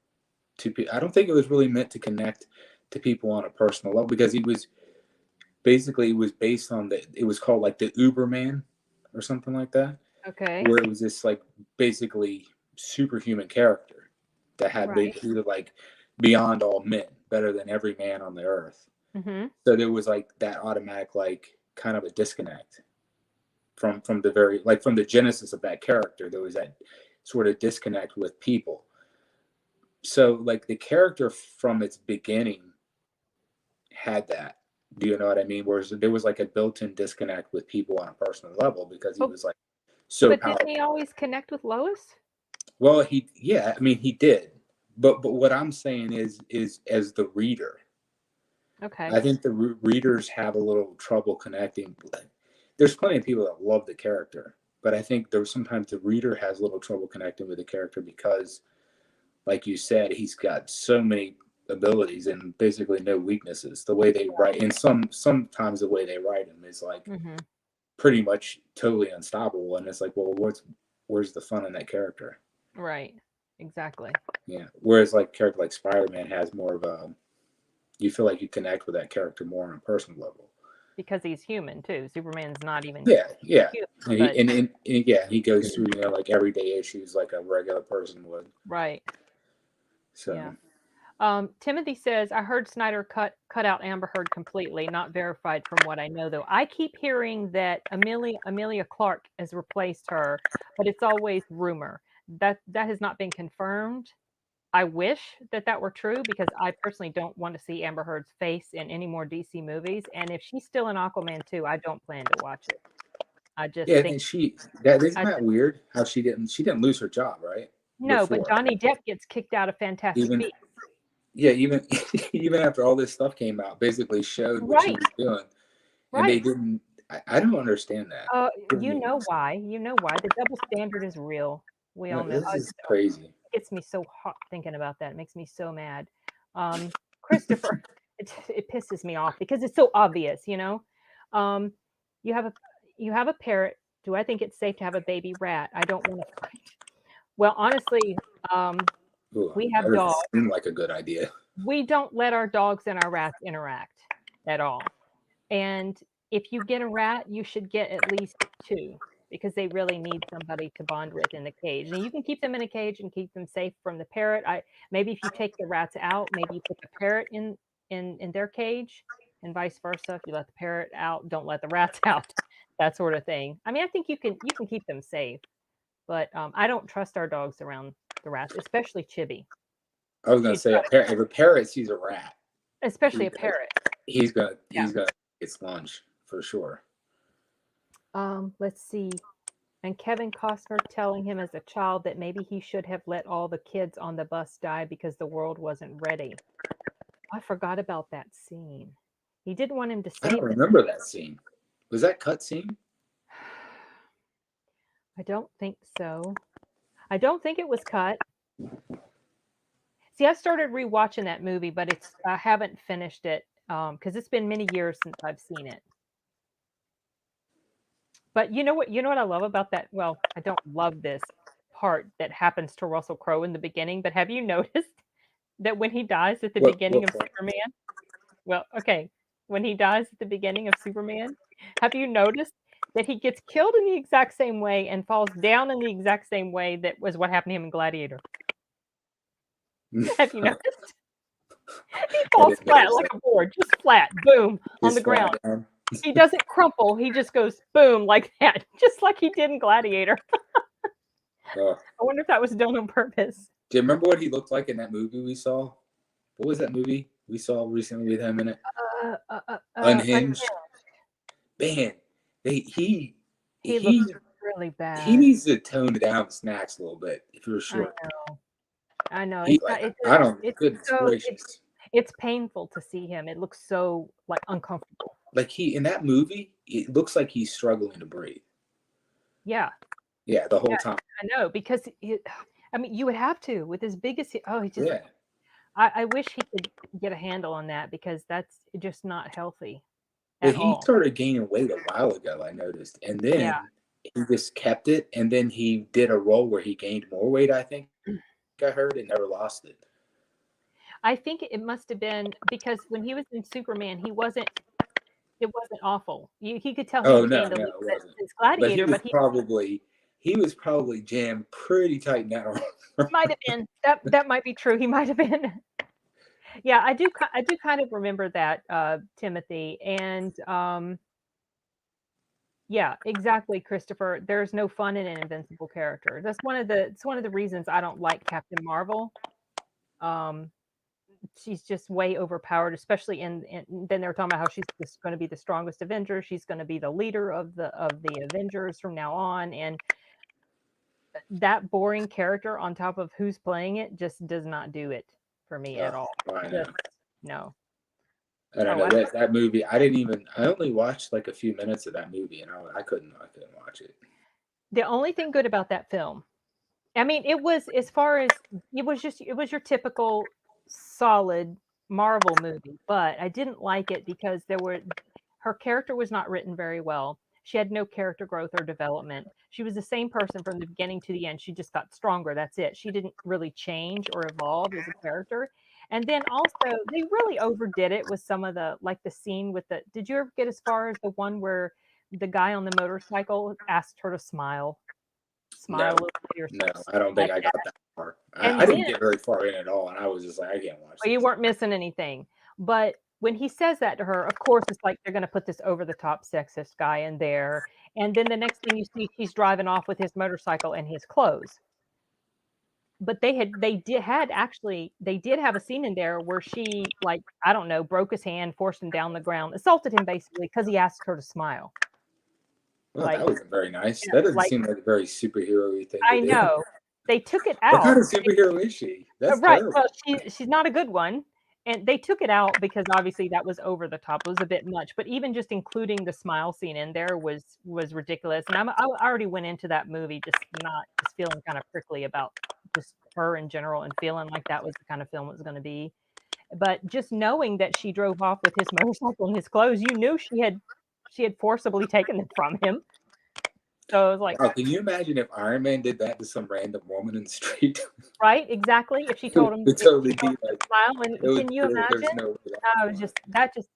to. I don't think it was really meant to connect to people on a personal level because he was basically it was based on it was called like the Uberman or something like that, Okay. where it was this like basically superhuman character that had Right. he was like beyond all men, better than every man on the earth. Hmm. So there was like that automatic like kind of a disconnect from the very like from the genesis of that character. There was that sort of disconnect with people. So like the character from its beginning had that. Do you know what I mean? Whereas there was like a built-in disconnect with people on a personal level because he But was like so but didn't he powerful. always connect with Lois? Well, yeah, I mean he did. But what I'm saying is as the reader, Okay. I think the readers have a little trouble connecting. There's plenty of people that love the character, but I think there's sometimes the reader has a little trouble connecting with the character because, like you said, he's got so many abilities and basically no weaknesses. The way they write, and sometimes the way they write him is like Hmm. pretty much totally unstoppable. And it's like, well, where's the fun in that character? Right. Exactly. Yeah. Whereas like character like Spider-Man has more of a you feel like you connect with that character more on a personal level. Because he's human too. Superman's not even Yeah, yeah. human, And but yeah, he goes through like everyday issues like a regular person would. right. Yeah. So Timothy says, I heard Snyder cut out Amber Heard completely, not verified from what I know though. I keep hearing that Amelia Clark has replaced her, but it's always rumor. That has not been confirmed. I wish that were true because I personally don't want to see Amber Heard's face in any more DC movies. And if she's still in Aquaman 2, I don't plan to watch it. I just Yeah, think and isn't that weird how she didn't lose her job, right? no, but Before. Johnny Depp gets kicked out of Fantastic Even Beasts. yeah, even even after all this stuff came out, basically showed what she Right, was doing, and they right. didn't. I don't understand that. You know why? You know why? The double standard is real. We all know. This is crazy. It gets me so hot thinking about that. It makes me so mad. Christopher, it pisses me off because it's so obvious, you know. Um, you have a parrot. Do I think it's safe to have a baby rat? I don't want to fight. Well, honestly, Ooh, we that have doesn't dogs. seem like a good idea. We don't let our dogs and our rats interact at all. And if you get a rat, you should get at least 2 because they really need somebody to bond with in the cage. And you can keep them in a cage and keep them safe from the parrot. Maybe if you take the rats out, maybe you put the parrot in their cage and vice versa. If you let the parrot out, don't let the rats out. That sort of thing. I mean, I think you can keep them safe, but I don't trust our dogs around the rats, especially Chibi. I was gonna say if a parrot sees a rat, Especially a parrot. he's gonna Yeah. get lunch for sure. Let's see. And Kevin Costner telling him as a child that maybe he should have let all the kids on the bus die because the world wasn't ready. I forgot about that scene. He didn't want him to I save don't them. remember that scene. Was that cut scene? I don't think so. I don't think it was cut. See, I started rewatching that movie, but I haven't finished it because it's been many years since I've seen it. But you know what? You know what I love about that? Well, I don't love this part that happens to Russell Crowe in the beginning, but have you noticed that when he dies at the beginning of Superman? Well, okay, when he dies at the beginning of Superman, have you noticed that he gets killed in the exact same way and falls down in the exact same way that was what happened to him in Gladiator? Have you noticed? He falls flat like a board, just flat, boom, on the ground. He doesn't crumple, he just goes boom like that, just like he did in Gladiator. I wonder if that was done on purpose. Do you remember what he looked like in that movie we saw? What was that movie we saw recently with him in it? Unhinged. Man, he looks really bad. He needs to tone down snacks a little bit, for sure. I know. Goodness gracious. It's painful to see him. It looks so like uncomfortable. Like in that movie, it looks like he's struggling to breathe. Yeah. Yeah, the whole time. I know because I mean, you would have to with as big as he just. Yeah. I wish he could get a handle on that because that's just not healthy. But he started gaining weight a while ago, I noticed, and then he just kept it, and then he did a role where he gained more weight. I think I heard and never lost it. I think it must have been because when he was in Superman, it wasn't awful. He could tell he gained a little bit since Gladiator, but he was probably jammed pretty tight in that arm. Might have been that might be true. He might have been. Yeah, I do kind of remember that, Timothy, and yeah, exactly, Christopher. There's no fun in an invincible character. It's one of the reasons I don't like Captain Marvel. She's just way overpowered, especially then they're talking about how she's just going to be the strongest Avenger. She's going to be the leader of the Avengers from now on, and that boring character on top of who's playing it just does not do it for me at all. No. I don't know that movie. I only watched like a few minutes of that movie, and I couldn't watch it. The only thing good about that film, I mean, it was your typical solid Marvel movie, but I didn't like it because her character was not written very well. She had no character growth or development. She was the same person from the beginning to the end. She just got stronger. That's it. She didn't really change or evolve as a character. And then also they really overdid it with some of the scene with did you ever get as far as the one where the guy on the motorcycle asked her to smile? No, I don't think I got that far. I didn't get very far in at all, and I was just like, I can't watch. Well, you weren't missing anything. But when he says that to her, of course, it's like they're going to put this over-the-top sexist guy in there. And then the next thing you see, he's driving off with his motorcycle and his clothes. but they did have a scene in there where she, like, I don't know, broke his hand, forced him down the ground, assaulted him basically because he asked her to smile. Well, Like, that wasn't very nice. you know, That doesn't like, seem like a very superhero-y thing to I do. know. They took it What kind out. of superhero is she? That's Right. terrible. Well, she's not a good one. And they took it out because obviously that was over the top. It was a bit much. But even just including the smile scene in there was ridiculous. And I already went into that movie just feeling kind of prickly about just her in general and feeling like that was the kind of film it was going to be. But just knowing that she drove off with his motorcycle and his clothes, you knew she had forcibly taken them from him. So it was like, Wow, can you imagine if Iron Man did that to some random woman in the street? right, exactly. If she told him, It'd totally be like, smile, and can you there's imagine? no way I was just that just.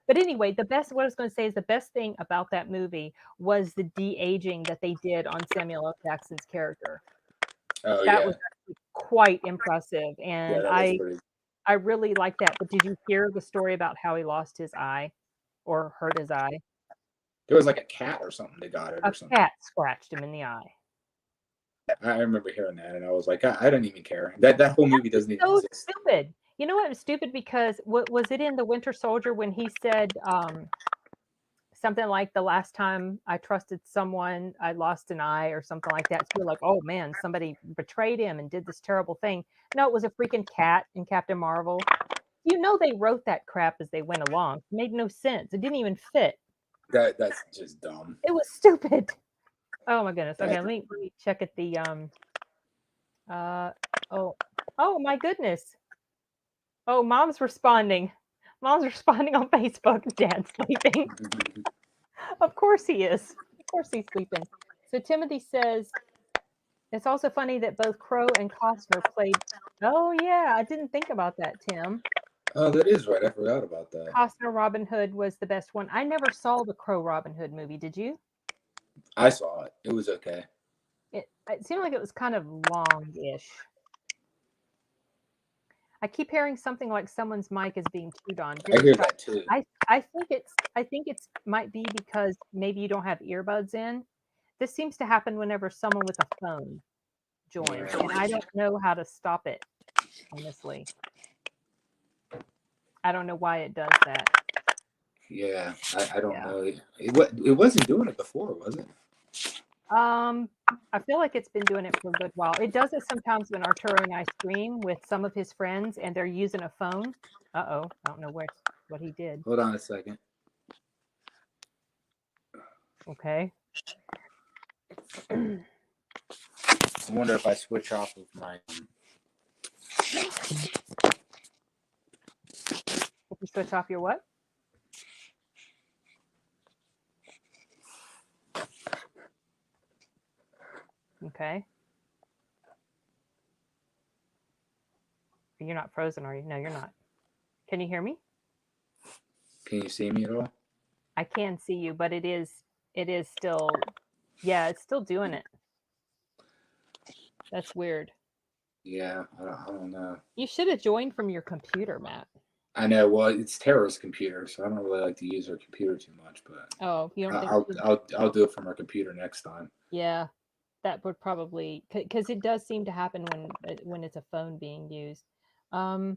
But anyway, what I was going to say is the best thing about that movie was the de-aging that they did on Samuel L. Jackson's character. Oh That yeah, was quite impressive, yeah, and that is pretty. I really like that. But did you hear the story about how he lost his eye or hurt his eye? There was like a cat or something that got it A or something. cat scratched him in the eye. I remember hearing that, and I was like, I don't even care. That whole movie doesn't even So exist. stupid. You know what? It was stupid because what was it in The Winter Soldier when he said something like, the last time I trusted someone, I lost an eye or something like that. So you're like, oh man, somebody betrayed him and did this terrible thing. No, it was a freaking cat in Captain Marvel. You know, they wrote that crap as they went along. It made no sense. It didn't even fit. That's just dumb. It was stupid. Oh my goodness. Okay, let me check at the oh my goodness. Oh, mom's responding. Mom's responding on Facebook. Dad's sleeping. Of course he is. Of course he's sleeping. So Timothy says, it's also funny that both Crow and Costner played. Oh yeah, I didn't think about that, Tim. Oh, that is right. I forgot about that. Costner Robin Hood was the best one. I never saw the Crow Robin Hood movie. Did you? I saw it. It was okay. It seemed like it was kind of long-ish. I keep hearing something like someone's mic is being chewed on. I hear that too. I think it's might be because maybe you don't have earbuds in. This seems to happen whenever someone with a phone joins, and I don't know how to stop it, honestly. I don't know why it does that. Yeah, I don't know. It wasn't doing it before, was it? I feel like it's been doing it for a good while. It does it sometimes when Arturo and I stream with some of his friends and they're using a phone. Uh-oh, I don't know what he did. Hold on a second. Okay. I wonder if I switch off of my. If you switch off your what? Okay. You're not frozen, are you? No, you're not. Can you hear me? Can you see me at all? I can see you, but it is still, yeah, it's still doing it. That's weird. Yeah, I don't know. You should have joined from your computer, Matt. I know. Well, it's Tara's computer, so I don't really like to use her computer too much. But oh, you don't think I'll do it from her computer next time. Yeah, that would probably, because it does seem to happen when it's a phone being used. So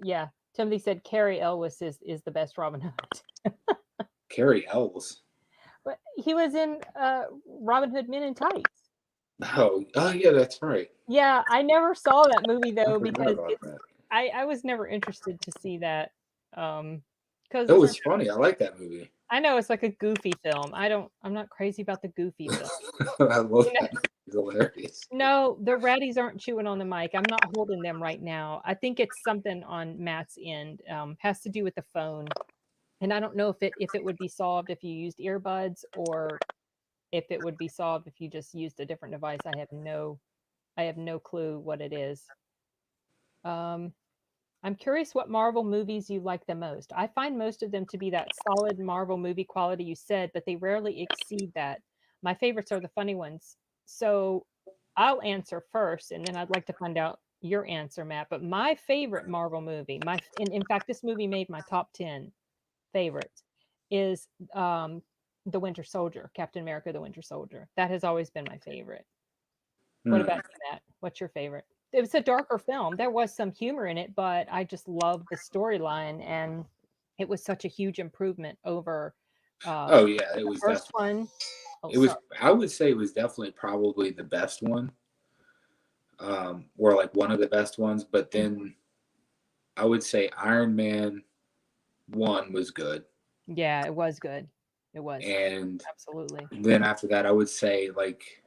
yeah, Timothy said Carrie Elwes is the best Robin Hood. Carrie Elwes. But he was in Robin Hood Men in Tights. Oh yeah, that's right. Yeah, I never saw that movie though because I was never interested to see that. Because it was funny. I like that movie. I know it's like a goofy film. I'm not crazy about the goofy film. I love that. It's hilarious. No, the ratties aren't chewing on the mic. I'm not holding them right now. I think it's something on Matt's end. Has to do with the phone. And I don't know if it would be solved if you used earbuds or if it would be solved if you just used a different device. I have no clue what it is. I'm curious what Marvel movies you like the most. I find most of them to be that solid Marvel movie quality you said, but they rarely exceed that. My favorites are the funny ones. So I'll answer first, and then I'd like to find out your answer, Matt. But my favorite Marvel movie, in fact, this movie made my top 10 favorites, is The Winter Soldier, Captain America: The Winter Soldier. That has always been my favorite. What about you, Matt? What's your favorite? It was a darker film. There was some humor in it, but I just loved the storyline, and it was such a huge improvement over Oh yeah, it the was first definitely. one. Oh, It was. sorry. I would say it was definitely probably the best one, or like one of the best ones. But then I would say Iron Man 1 was good, Yeah, it was good. It was and absolutely. then after that, I would say like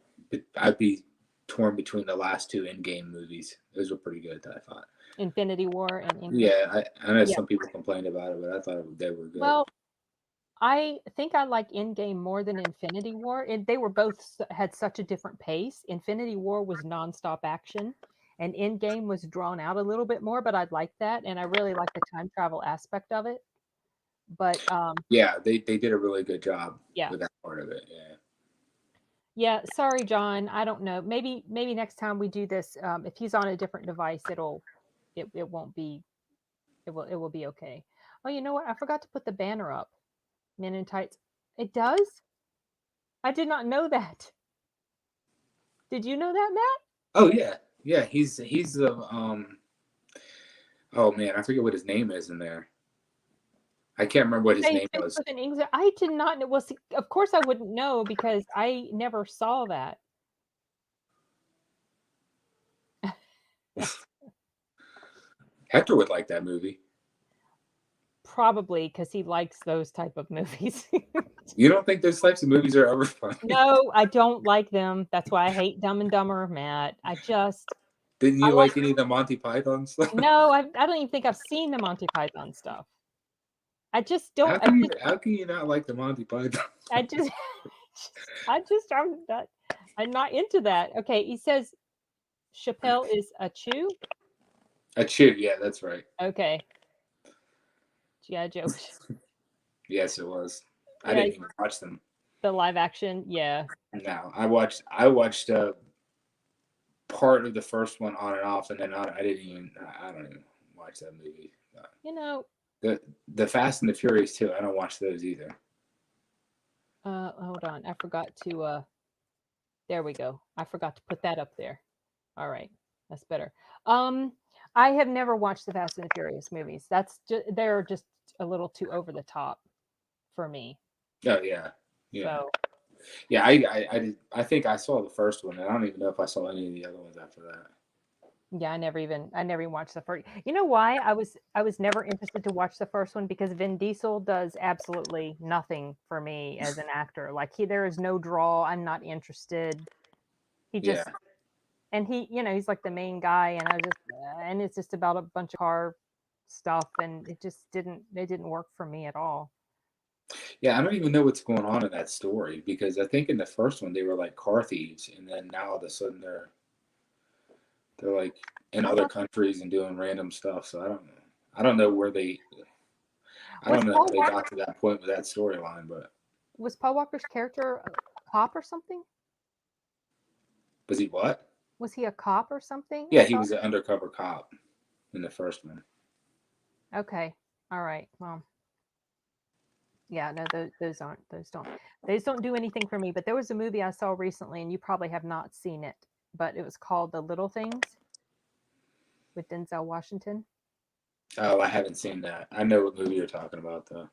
I'd be torn between the last two Endgame movies. Those were pretty good, I thought. Infinity War and Endgame. Yeah, I know Yeah. some people complained about it, but I thought they were good. Well, I think I like Endgame more than Infinity War. They were both had such a different pace. Infinity War was nonstop action, and Endgame was drawn out a little bit more. But I'd like that, and I really like the time travel aspect of it. But Yeah, they did a really good job yeah, with that part of it. Yeah. yeah. Sorry, John. I don't know. Maybe next time we do this, if he's on a different device, it won't be it will be okay. Oh, you know what? I forgot to put the banner up. Men in Tights. It does? I did not know that. Did you know that, Matt? Oh yeah, yeah. He's the Oh man, I forget what his name is in there. I can't remember what his Say name finish was. with an English. I did not know. Well, see, of course I wouldn't know because I never saw that. Hector would like that movie. Probably because he likes those type of movies. You don't think those types of movies are ever funny? No, I don't like them. That's why I hate Dumb and Dumber, Matt. Didn't I you like like any of the Monty Python stuff? no, I don't even think I've seen the Monty Python stuff. I just don't. How can you not like the Monty Python? I just, I'm not into that. Okay, he says Chappelle is a Chew. A chew, yeah, that's right. Okay, G.I. Joe. Yes, it was. I Yeah, didn't even watch them. the live action. Yeah, No, I watched part of the first one on and off, and then I didn't even. I don't even watch that movie. you know. The Fast and the Furious too. I don't watch those either. Hold on, I forgot to. There we go. I forgot to put that up there. All right, that's better. Um, I have never watched the Fast and the Furious movies. They're just a little too over the top for me. Oh yeah, yeah, So yeah. I think I saw the first one, and I don't even know if I saw any of the other ones after that. yeah, I never even watched the first. You know why? I was never interested to watch the first one because Vin Diesel does absolutely nothing for me as an actor. Like there is no draw. I'm not interested. He Yeah, just and he's like the main guy, and and it's just about a bunch of car stuff, and it didn't work for me at all. yeah. I don't even know what's going on in that story because I think in the first one they were like car thieves, and then now all of a sudden they're like in I other thought countries and doing random stuff. So I don't know. I don't know where they. I was don't know how Paul they Walker got to that point with that storyline, but was Paul Walker's character a cop or something? was he what? Was he a cop or something? Yeah, I he thought. was an undercover cop in the first one. Okay, all right. Well, yeah, no, those don't do anything for me. But there was a movie I saw recently, and you probably have not seen it, but it was called The Little Things with Denzel Washington. Oh, I haven't seen that. I know what movie you're talking about, though.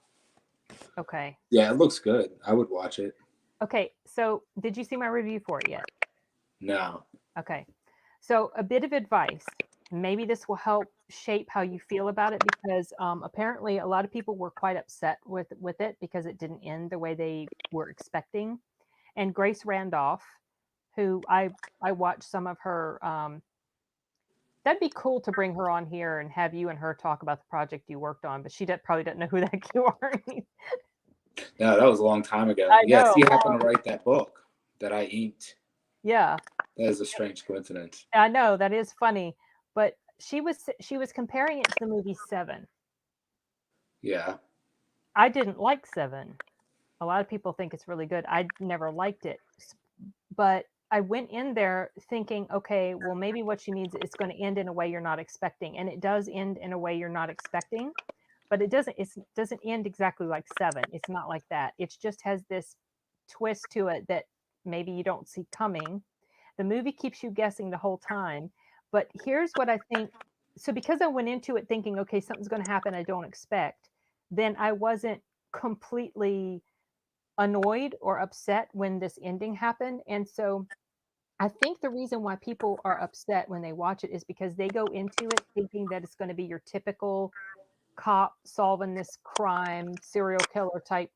Okay. Yeah, it looks good. I would watch it. Okay. So, did you see my review for it yet? No. Okay. So, a bit of advice. Maybe this will help shape how you feel about it because apparently a lot of people were quite upset with it because it didn't end the way they were expecting. And Grace Randolph, who I watched some of her. That'd be cool to bring her on here and have you and her talk about the project you worked on, but probably doesn't know who that you are. No, that was a long time ago. I Yes, know. he happened to write that book that I inked. Yeah, That is a strange coincidence. I know that is funny, but she was comparing it to the movie Seven. Yeah. I didn't like Seven. A lot of people think it's really good. I never liked it, but I went in there thinking, okay, well maybe what she means it's going to end in a way you're not expecting, and it does end in a way you're not expecting, but it doesn't end exactly like Seven. It's not like that. It just has this twist to it that maybe you don't see coming. The movie keeps you guessing the whole time. But here's what I think. So because I went into it thinking, okay, something's going to happen I don't expect, then I wasn't completely annoyed or upset when this ending happened. And so I think the reason why people are upset when they watch it is because they go into it thinking that it's going to be your typical cop solving this crime, serial killer type,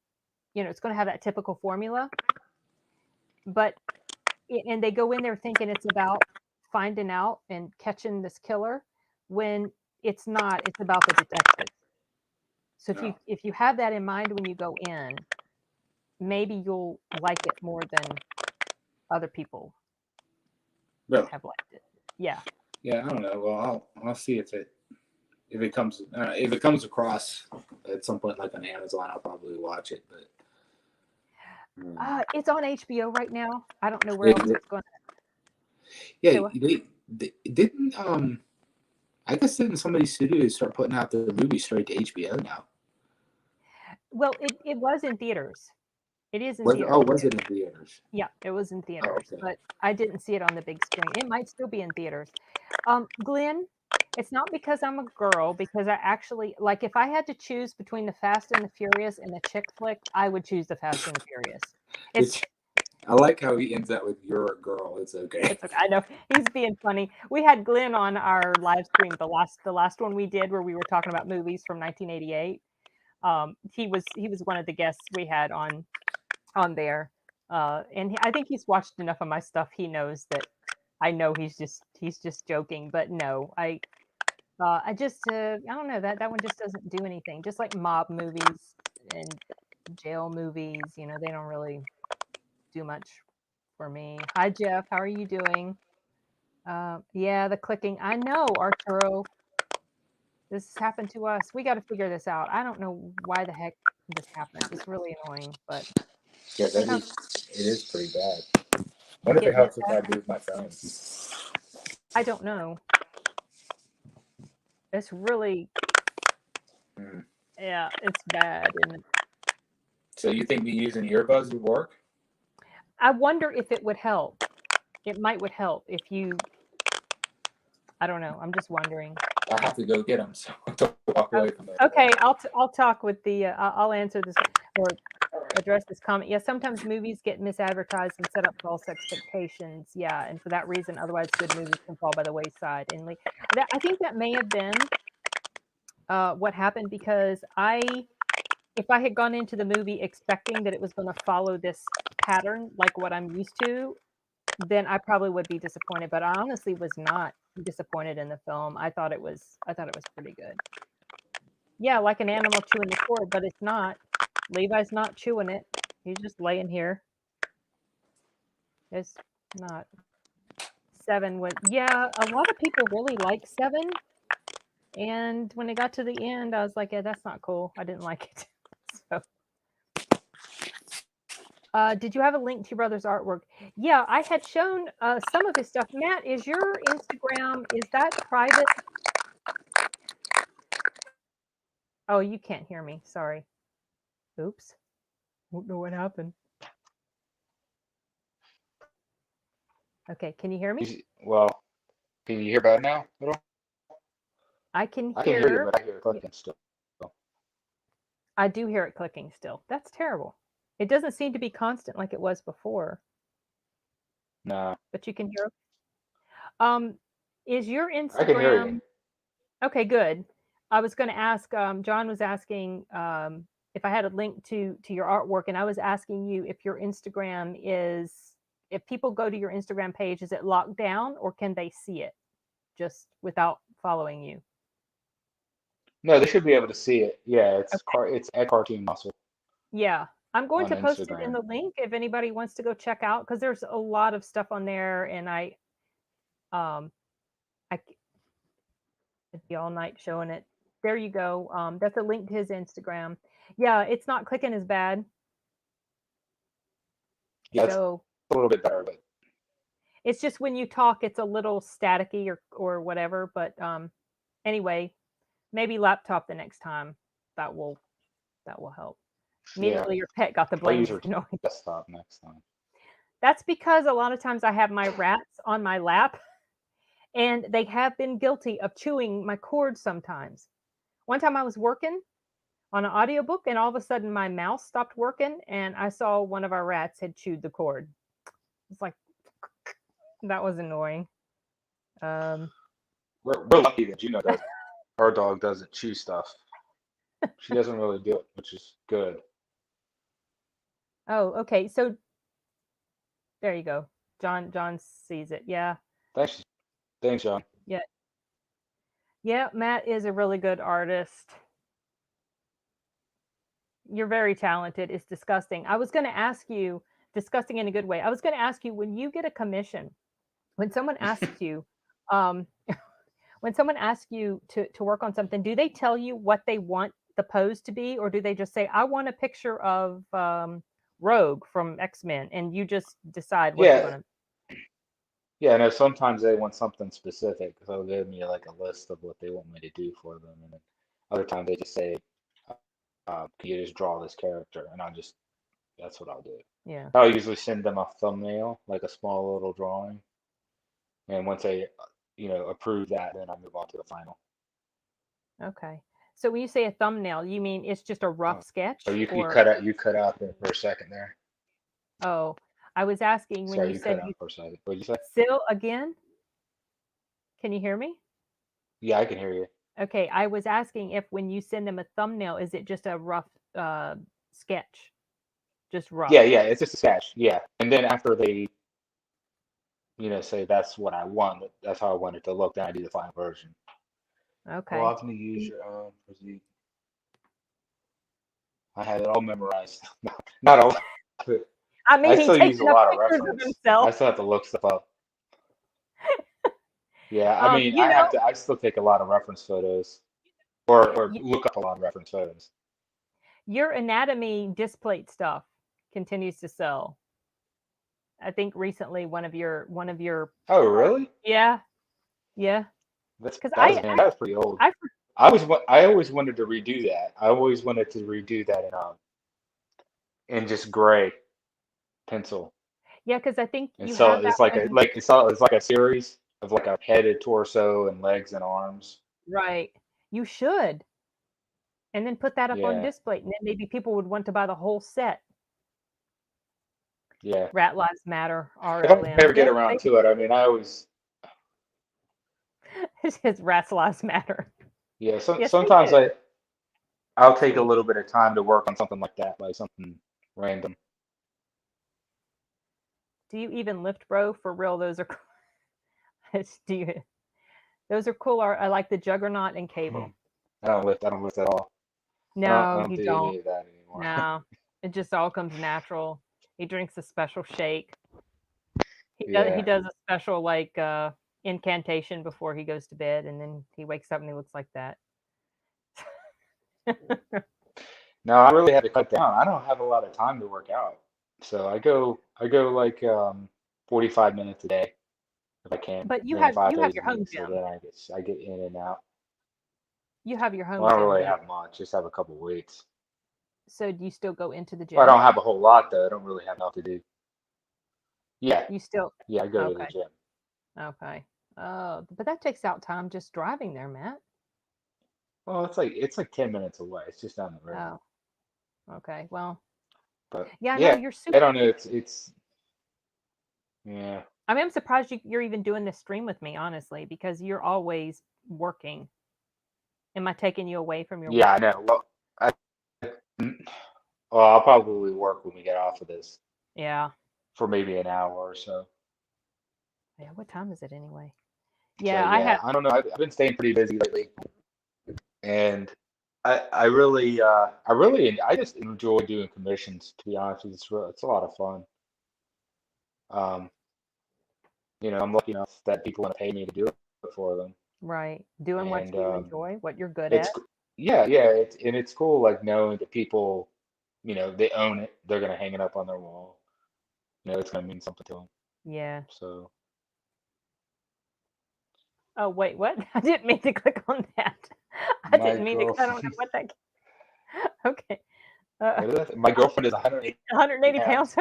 it's going to have that typical formula. But, and they go in there thinking it's about finding out and catching this killer when it's not, it's about the detective. So if you have that in mind when you go in, maybe you'll like it more than other people have liked it. Yeah. Yeah, I don't know. Well, I'll see if it comes across at some point like on Amazon. I'll probably watch it. But it's on HBO right now. I don't know where else it's going. Yeah, they didn't. I guess didn't some of these studios start putting out the movie straight to HBO now? Well, it was in theaters. It is in theaters. Oh, was it in theaters? Yeah, it was in theaters, okay. But I didn't see it on the big screen. It might still be in theaters. Glenn, it's not because I'm a girl, because I actually, like, if I had to choose between the Fast and the Furious and a chick flick, I would choose the Fast and the Furious. I like how he ends that with "you're a girl." It's okay. It's okay. I know he's being funny. We had Glenn on our live stream, the last one we did, where we were talking about movies from 1988. He was one of the guests we had on there, and I think he's watched enough of my stuff. He knows that I know he's just joking, but no, I just I don't know, that one just doesn't do anything. Just like mob movies and jail movies, they don't really do much for me. Hi Jeff, how are you doing? Yeah, the clicking. I know, Arturo. This has happened to us. We got to figure this out. I don't know why the heck this happened. It's really annoying, but yeah, it is pretty bad. I wonder if it helps if I move my phone. I don't know. It's really, yeah, it's bad. So you think me using earbuds would work? I wonder if it would help. It would help if you. I don't know. I'm just wondering. I have to go get them, so don't walk away from it. Okay, I'll talk with the. I'll answer this or address this comment. Yeah, sometimes movies get misadvertised and set up false expectations. Yeah, and for that reason, otherwise good movies can fall by the wayside. And I think that may have been what happened, because if I had gone into the movie expecting that it was going to follow this pattern like what I'm used to, then I probably would be disappointed. But I honestly was not disappointed in the film. I thought it was pretty good. Yeah, like an animal chewing the cord, but it's not. Levi's not chewing it. He's just laying here. It's not. 7 was, yeah, a lot of people really like 7. And when it got to the end, I was like, yeah, that's not cool. I didn't like it. So, did you have a link to your brother's artwork? Yeah, I had shown some of his stuff. Matt, is your Instagram, is that private? Oh, you can't hear me. Sorry. Oops. Don't know what happened. Okay, can you hear me? Well, can you hear better now? I can hear you, but I hear it clicking still. I do hear it clicking still. That's terrible. It doesn't seem to be constant like it was before. No. But you can hear. Is your Instagram? I can hear you. Okay, good. I was going to ask. John was asking if I had a link to your artwork, and I was asking you if your Instagram is. If people go to your Instagram page, is it locked down, or can they see it just without following you? No, they should be able to see it. Yeah, it's at Cartoon Muscle. Yeah, I'm going to post Instagram. it in the link if anybody wants to go check out, because there's a lot of stuff on there, and I could be all night showing it. There you go. That's a link to his Instagram. Yeah, it's not clicking as bad. Yeah, so it's a little bit better, but it's just when you talk, it's a little staticky or whatever. But anyway, maybe laptop the next time. That will help. Immediately, your pet got the blame. I'll use your desktop next time. That's because a lot of times I have my rats on my lap, and they have been guilty of chewing my cord sometimes. One time I was working on an audiobook, and all of a sudden my mouse stopped working, and I saw one of our rats had chewed the cord. It's like, that was annoying. We're lucky that Juno does. Our dog doesn't chew stuff. She doesn't really do it, which is good. Oh, okay. So there you go. John sees it. Yeah. Thanks, John. Yeah. Yeah, Matt is a really good artist. You're very talented. It's disgusting. I was going to ask you, disgusting in a good way. I was going to ask you, when you get a commission, when someone asks you, when someone asks you to work on something, do they tell you what they want the pose to be, or do they just say, I want a picture of Rogue from X-Men, and you just decide what you're going to? Yeah, no, sometimes they want something specific, so they'll give me like a list of what they want me to do for them, and then other times they just say, can you just draw this character? And that's what I'll do. Yeah. I'll usually send them a thumbnail, like a small little drawing, and once they, approve that, then I move on to the final. Okay. So when you say a thumbnail, you mean it's just a rough sketch? Oh, you cut out there for a second there. Oh, I was asking when you said cut out for a second. What did you say? Still again? Can you hear me? Yeah, I can hear you. Okay, I was asking if when you send them a thumbnail, is it just a rough sketch? Just rough. Yeah, it's just a sketch. Yeah, and then after they, say that's what I want, that's how I want it to look, then I do the final version. Okay. Well, often you use your own. I had it all memorized. Not all. I mean, I still use a lot of reference. I still have to look stuff up. Yeah, I mean, I still take a lot of reference photos, or look up a lot of reference photos. Your anatomy displate stuff continues to sell. I think recently one of your. Oh, really? Yeah. That's pretty old. I always wanted to redo that. I always wanted to redo that in just gray pencil. Yeah, because I think it's like a series of like a head, a torso, and legs and arms. Right. You should. And then put that up on display, and then maybe people would want to buy the whole set. Yeah. Rat Lives Matter. If I ever get around to it, I mean, I always. It says Rat Lives Matter. Yeah. Sometimes I'll take a little bit of time to work on something like that, like something random. Do you even lift, bro? For real, those are. Those are cool. I like the Juggernaut and Cable. I don't lift at all. No, I don't do don't. Any of that anymore. No, it just all comes natural. He drinks a special shake. He does a special like incantation before he goes to bed, and then he wakes up and he looks like that. No, I really had to cut down. I don't have a lot of time to work out, so I go like 45 minutes a day if I can. But you have your home gym. So then I get in and out. You have your home gym. I don't really gym. have much. Just have a couple weights. So do you still go into the gym? Well, I don't have a whole lot though. I don't really have enough to do. Yeah. You still? Yeah, I go to the gym. Okay. But that takes out time just driving there, Matt. Well, it's like 10 minutes away. It's just down the road. Oh. Okay. Well. But yeah, no, you're super. I don't know. It's. Yeah. I mean, I'm surprised you're even doing this stream with me, honestly, because you're always working. Am I taking you away from your work? Yeah, I know. Well, I'll probably work when we get off of this. Yeah. For maybe an hour or so. Yeah. What time is it anyway? Yeah, I don't know. I've been staying pretty busy lately, and I just enjoy doing commissions. To be honest with you, it's a lot of fun. I'm lucky enough that people want to pay me to do it for them. Right. Doing what you enjoy, what you're good at. Yeah. It's cool, like knowing that people, they own it. They're gonna hang it up on their wall. It's gonna mean something to them. Yeah. So. Oh wait, what? I didn't mean to click on that. I don't know what that. Okay. My girlfriend is 180 pounds.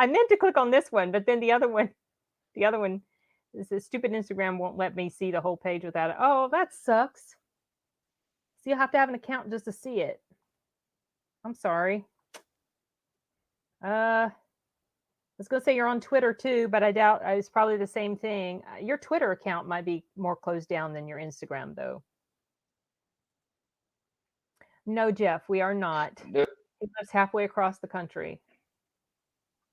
I meant to click on this one, but then the other one is the stupid Instagram won't let me see the whole page without it. Oh, that sucks. So you'll have to have an account just to see it. I'm sorry. I was going to say you're on Twitter too, but I doubt it's probably the same thing. Your Twitter account might be more closed down than your Instagram, though. No, Jeff, we are not. Nope. He lives halfway across the country,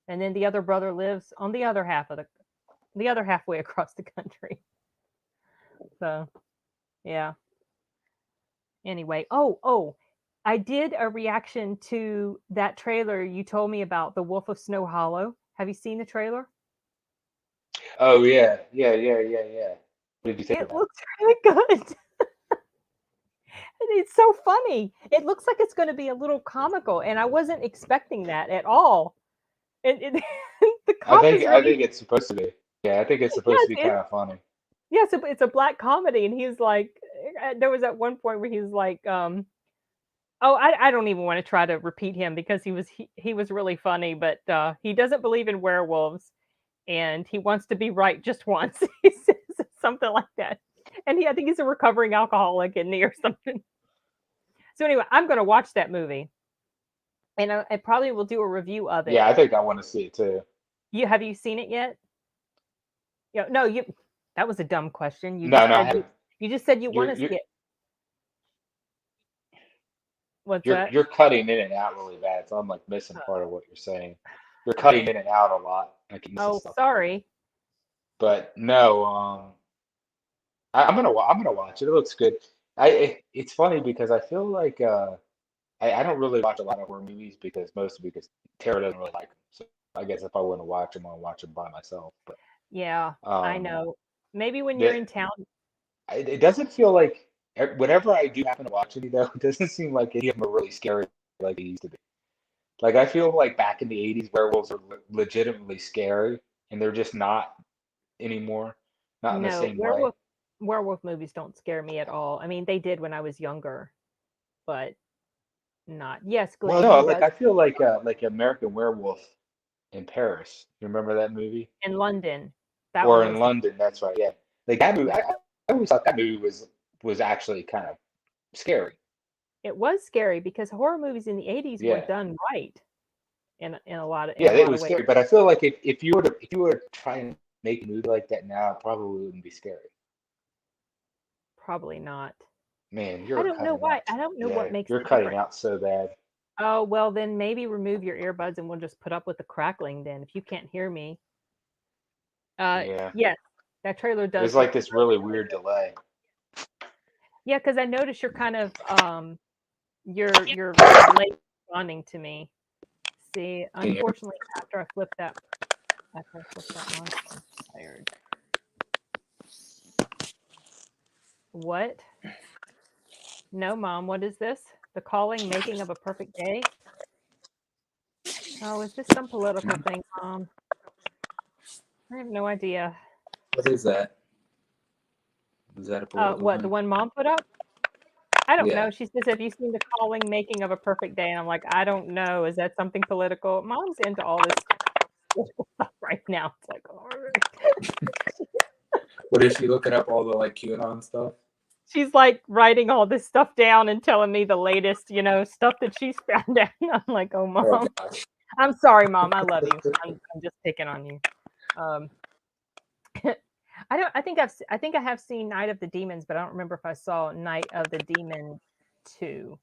and then the other brother lives on the other halfway across the country. So, yeah. Anyway, I did a reaction to that trailer you told me about, The Wolf of Snow Hollow. Have you seen the trailer? Oh yeah. What did you think It about looks really good. It's so funny. It looks like it's going to be a little comical, and I wasn't expecting that at all. The it? cop is I really, think it's supposed to be. Yeah, I think it's supposed to be kind of funny. yes, it's a black comedy, and he's like, there was at one point where he's like, I don't even want to try to repeat him because he was really funny, but he doesn't believe in werewolves, and he wants to be right just once. He says something like that, and I think he's a recovering alcoholic, isn't he, or something. So anyway, I'm going to watch that movie, and I probably will do a review of it. Yeah, I think I want to see it too. Have you seen it yet? No, that was a dumb question. You just said you want to see it. What's that? You're cutting in and out really bad, so I'm like missing part of what you're saying. You're cutting in and out a lot. I keep missing stuff. Sorry. But no, I'm gonna watch it. It looks good. It's funny because I feel like I don't really watch a lot of horror movies mostly because Tara doesn't really like them. So I guess if I want to watch them, I'll watch them by myself. But yeah, I know. Maybe when you're in town. It doesn't feel like whenever I do happen to watch any though, it doesn't seem like any of them are really scary like they used to be. Like I feel like back in the 80s, werewolves are legitimately scary, and they're just not anymore. Not in the same way. Werewolf movies don't scare me at all. I mean, they did when I was younger, but not. Yes, Glenn. Well, no, like I feel like American Werewolf in Paris. You remember that movie? In London. In London, that's right. Yeah, like that movie. I always thought that movie was actually kind of scary. It was scary because horror movies in the 80s were done right in a lot of it was scary. But I feel like if you were to try and make a movie like that now, it probably wouldn't be scary. Probably not. Man, I don't know why. I don't know what makes you're cutting out so bad. Oh, well, then maybe remove your earbuds and we'll just put up with the crackling then if you can't hear me. Yes, that trailer does. There's like this really weird delay. Yeah, because I noticed you're kind of you're late responding to me. See, unfortunately, after I flip that on, I'm tired. What? No, Mom, what is this? The calling, making of a perfect day? Oh, is this some political thing, Mom? I have no idea. What is that? Is that a political what, thing? the one Mom put up? I don't know. She says, have you seen the calling, making of a perfect day? And I'm like, I don't know. Is that something political? Mom's into all this stuff right now. It's like, all right. What is she looking up all the like QAnon stuff? She's like writing all this stuff down and telling me the latest, stuff that she's found out. And I'm like, oh, Mom. Oh, I'm sorry, Mom. I love you. I'm just picking on you. I think I have seen Night of the Demons, but I don't remember if I saw Night of the Demon 2.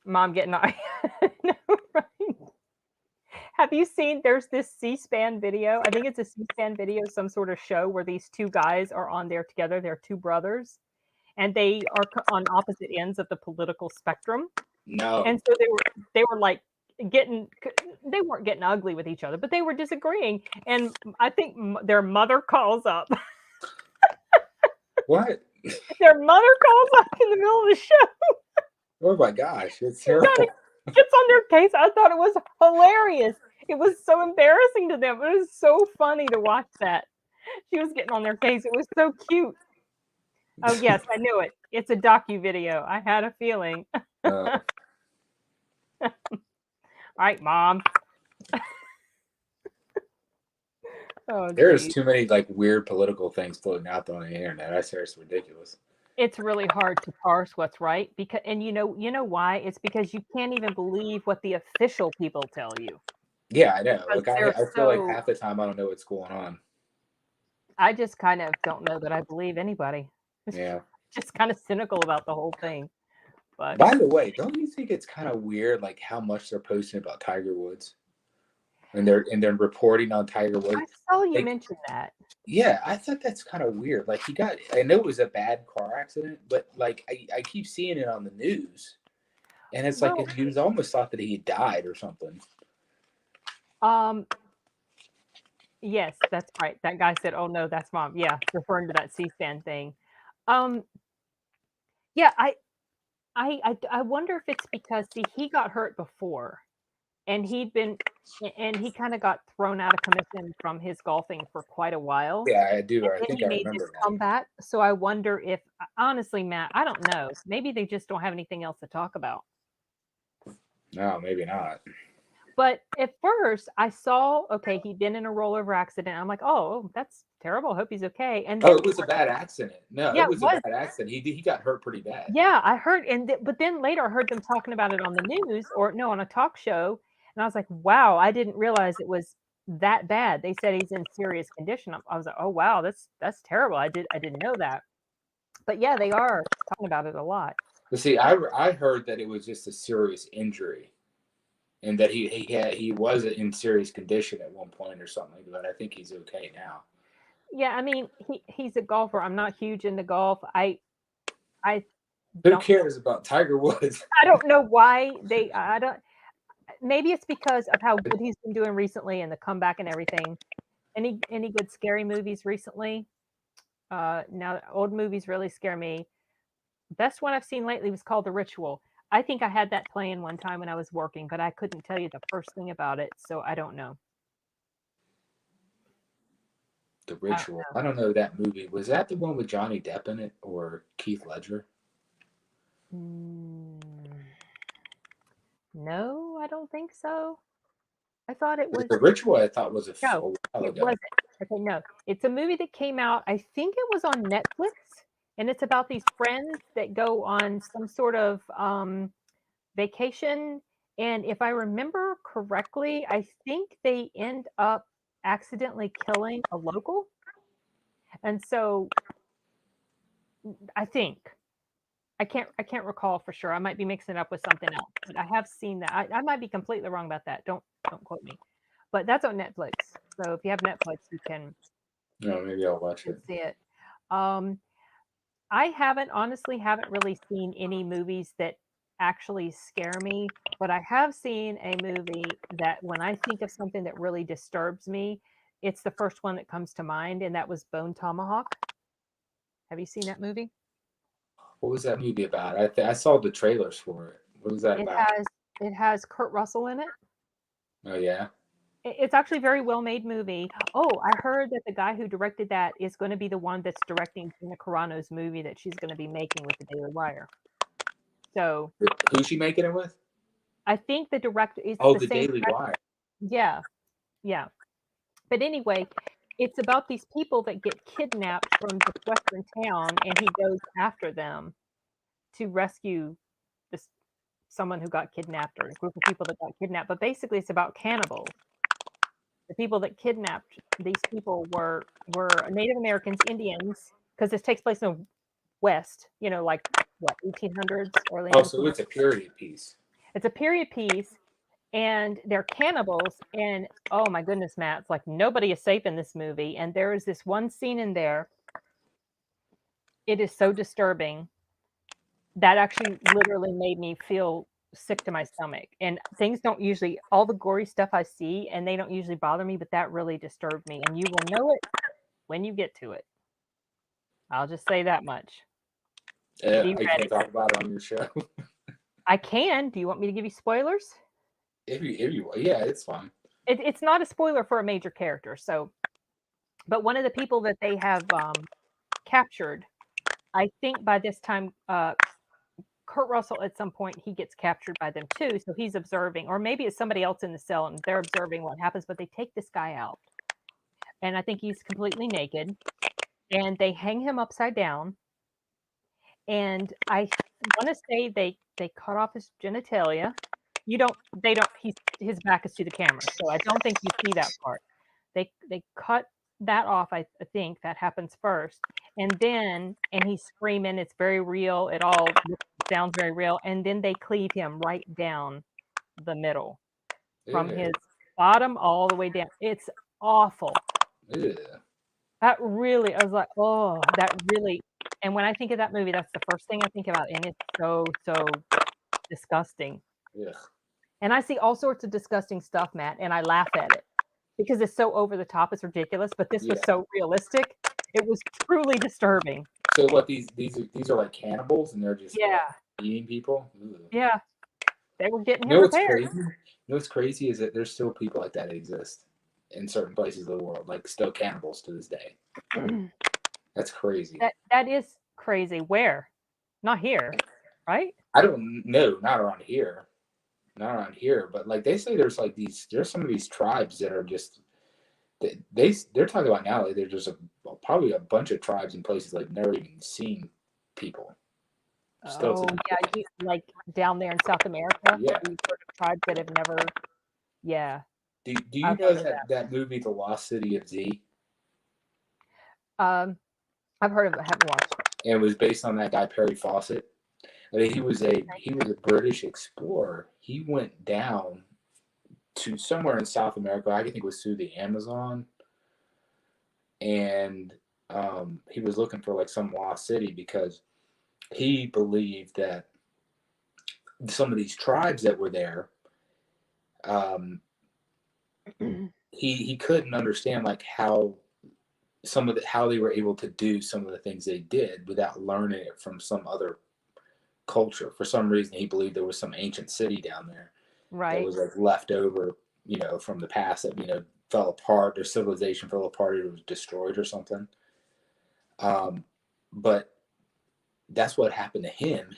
Mom getting no, right? Have you seen? There's this C-SPAN video. I think it's a C-SPAN video, some sort of show where these two guys are on there together. They're two brothers, and they are on opposite ends of the political spectrum. No. And so they were like they weren't getting ugly with each other, but they were disagreeing. And I think their mother calls up. What? Their mother calls up in the middle of the show. Oh my gosh, it's terrible. Gets on their case. I thought it was hilarious. It was so embarrassing to them. It was so funny to watch that. She was getting on their case. It was so cute. Oh yes, I knew it. It's a docu-video. I had a feeling. All right, Mom. Oh, There's geez. too many like weird political things floating out there on the internet. I swear it's ridiculous. It's really hard to parse what's right because, and you know why? It's because you can't even believe what the official people tell you Yeah, I know. because Like they're I feel like so. half the time I don't know what's going on. I just kind of don't know that I believe anybody. Yeah. Just kind of cynical about the whole thing. But By the way, don't you think it's kind of weird, like how much they're posting about Tiger Woods and they're reporting on Tiger I Woods? saw you Like, mention that. yeah, I thought that's kind of weird. Like he got, I know it was a bad car accident, but like I keep seeing it on the news, and it's like Well, he was almost thought that he died or something. um, yes, that's right. That guy said, "Oh no, that's mom." Yeah, referring to that C-SPAN thing. Um, yeah, I wonder if it's because see he got hurt before, and and he kind of got thrown out of commission from his golfing for quite a while. Yeah, I do. And I then think he I made this remember that. comeback. So I wonder if, honestly, Matt, I don't know. Maybe they just don't have anything else to talk about. No, maybe not. But at first, I saw, okay, he'd been in a rollover accident. I'm like, oh, that's terrible. Hope he's okay. And Oh, then, it was a bad accident. No, yeah, it it was a was. bad accident. He got hurt pretty bad. Yeah, I heard. But then later, I heard them talking about it on the news or no, on a talk show. And I was like, wow, I didn't realize it was that bad. They said he's in serious condition. I was like, oh wow, that's terrible. I didn't know that. But yeah, they are talking about it a lot. But see, I heard that it was just a serious injury, and that he was in serious condition at one point or something. But I think he's okay now. Yeah, I mean, he's a golfer. I'm not huge into golf. I Who don't know. cares about Tiger Woods? I don't know why they. I don't. Maybe it's because of how good he's been doing recently and the comeback and everything. Any good scary movies recently? Now old movies really scare me. Best one I've seen lately was called The Ritual. I think I had that playing one time when I was working, but I couldn't tell you the first thing about it, so I don't know. The I don't Ritual. I don't know that movie. Was that the one with Johnny Depp in it or Keith Ledger? know. No, I don't think so. I thought it was. The Ritual I thought was a No, while it ago. wasn't. Okay, no. It's a movie that came out, I think it was on Netflix, and it's about these friends that go on some sort of vacation. And if I remember correctly, I think they end up accidentally killing a local. And so I think I can't recall for sure. I might be mixing it up with something else, but I have seen that. I might be completely wrong about that. Don't quote me. But that's on Netflix. So if you have Netflix, No, maybe I'll watch can it. see it. Um, I honestly haven't really seen any movies that actually scare me, but I have seen a movie that when I think of something that really disturbs me, it's the first one that comes to mind, and that was Bone Tomahawk. Have you seen that movie? What was that movie about? I saw the trailers for it. What was that It about? has it has Kurt Russell in it. Oh yeah. It's actually a very well-made movie. Oh, I heard that the guy who directed that is going to be the one that's directing Gina Carano's movie that she's going to be making with the Daily Wire. So Who's she making it with? I think the director it's Oh, the the same Daily director. Wire. Yeah, yeah. But anyway, it's about these people that get kidnapped from this western town, and he goes after them to rescue this someone who got kidnapped or a group of people that got kidnapped. But basically, it's about cannibals. The people that kidnapped these people were Native Americans, Indians, because this takes place in the West. You know, like what 1800s, early Oh, so 1900s. it's a period piece. It's a period piece, and they're cannibals. And oh my goodness, Matt, it's like nobody is safe in this movie. And there is this one scene in there. It is so disturbing that actually literally made me feel sick to my stomach. And things don't usually all the gory stuff I see, and they don't usually bother me, but that really disturbed me. And you will know it when you get to it. I'll just say that much. Be I ready. can't talk about it on your show. I can. Do you want me to give you spoilers? Yeah, it's fine. It's not a spoiler for a major character. So, but one of the people that they have captured, I think by this time, Kurt Russell at some point he gets captured by them too. So he's observing, or maybe it's somebody else in the cell and they're observing what happens. But they take this guy out, and I think he's completely naked, and they hang him upside down, and I want to say they cut off his genitalia. They don't. His back is to the camera, so I don't think you see that part. They cut that off. I think that happens first, and he's screaming. It's very real. It all sounds very real, and then they cleave him right down the middle from Yeah. his bottom all the way down. It's awful. Yeah. That really, I was like, oh, that really. And when I think of that movie, that's the first thing I think about, and it's so disgusting. Yeah. And I see all sorts of disgusting stuff, Matt, and I laugh at it because it's so over the top, it's ridiculous. But this was so realistic; it was truly disturbing. So what? These are like cannibals, and they're just eating people. Ugh. Yeah, they were getting You him know what's prepared. crazy? You know what's crazy is that there's still people like that exist in certain places of the world, like still cannibals to this day. That's crazy. That is crazy. Where? Not here, right? I don't know. Not around here. Not around here. But like they say, there's some of these tribes that are just they're talking about now. Like there's probably a bunch of tribes in places like never even seen people. Oh yeah, like down there in South America. Yeah, You've heard of tribes that have never. Yeah. Do you know that movie, The Lost City of Z? I've heard of it. I haven't watched it. And it was based on that guy Perry Fawcett. I mean, he was a British explorer. He went down to somewhere in South America. I think it was through the Amazon, and he was looking for like some lost city because he believed that some of these tribes that were there, he couldn't understand like how they were able to do some of the things they did without learning it from some other culture. For some reason, he believed there was some ancient city down there that was like left over, from the past that fell apart. Their civilization fell apart. It was destroyed or something. But that's what happened to him.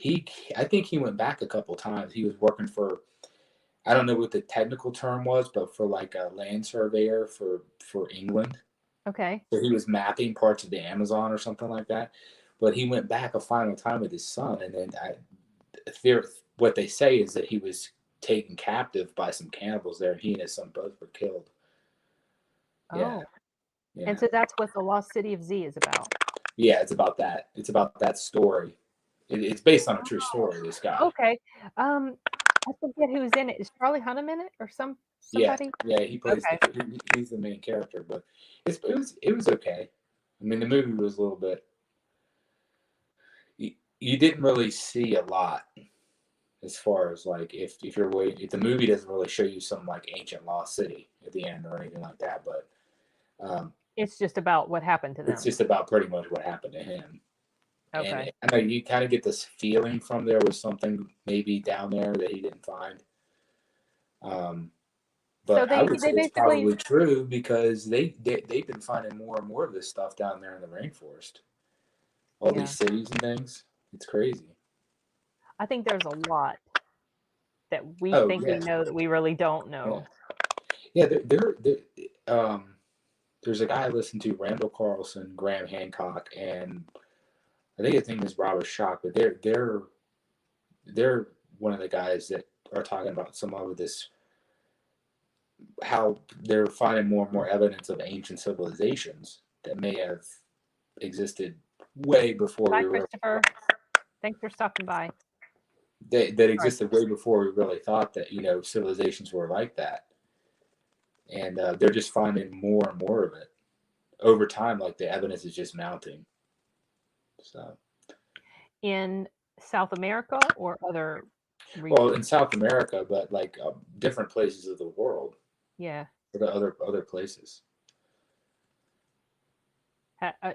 I think he went back a couple times. He was working for, I don't know what the technical term was, but for like a land surveyor for England. Okay. So he was mapping parts of the Amazon or something like that. But he went back a final time with his son, and then what they say is that he was taken captive by some cannibals there, and he and his son both were killed. Oh. Yeah. And so that's what The Lost City of Z is about. Yeah, it's about that. It's about that story. It's based on a true story. This guy. Okay. I forget who's in it. Is Charlie Hunnam in it or somebody? Yeah. He plays. Okay. He's the main character, but it was okay. I mean, the movie was a little bit. You didn't really see a lot, as far as like if the movie doesn't really show you some like ancient lost city at the end or anything like that, but it's just about what happened to them. It's just about pretty much what happened to him. Okay. And I know you kind of get this feeling from there was something maybe down there that he didn't find. But I would say it's probably true because they've been finding more and more of this stuff down there in the rainforest. All these cities and things. It's crazy. I think there's a lot that we think we know that we really don't know. Yeah, there's a guy I listen to, Randall Carlson, Graham Hancock, and I think his name is Robert Schock, but they're one of the guys that are talking about some of this, how they're finding more and more evidence of ancient civilizations that may have existed way before we were. Christopher, thanks for stopping by. That existed way before we really thought that civilizations were like that, and they're just finding more and more of it over time. Like the evidence is just mounting. So, in South America or other regions? Well, in South America, but like different places of the world. Yeah. The other places. Have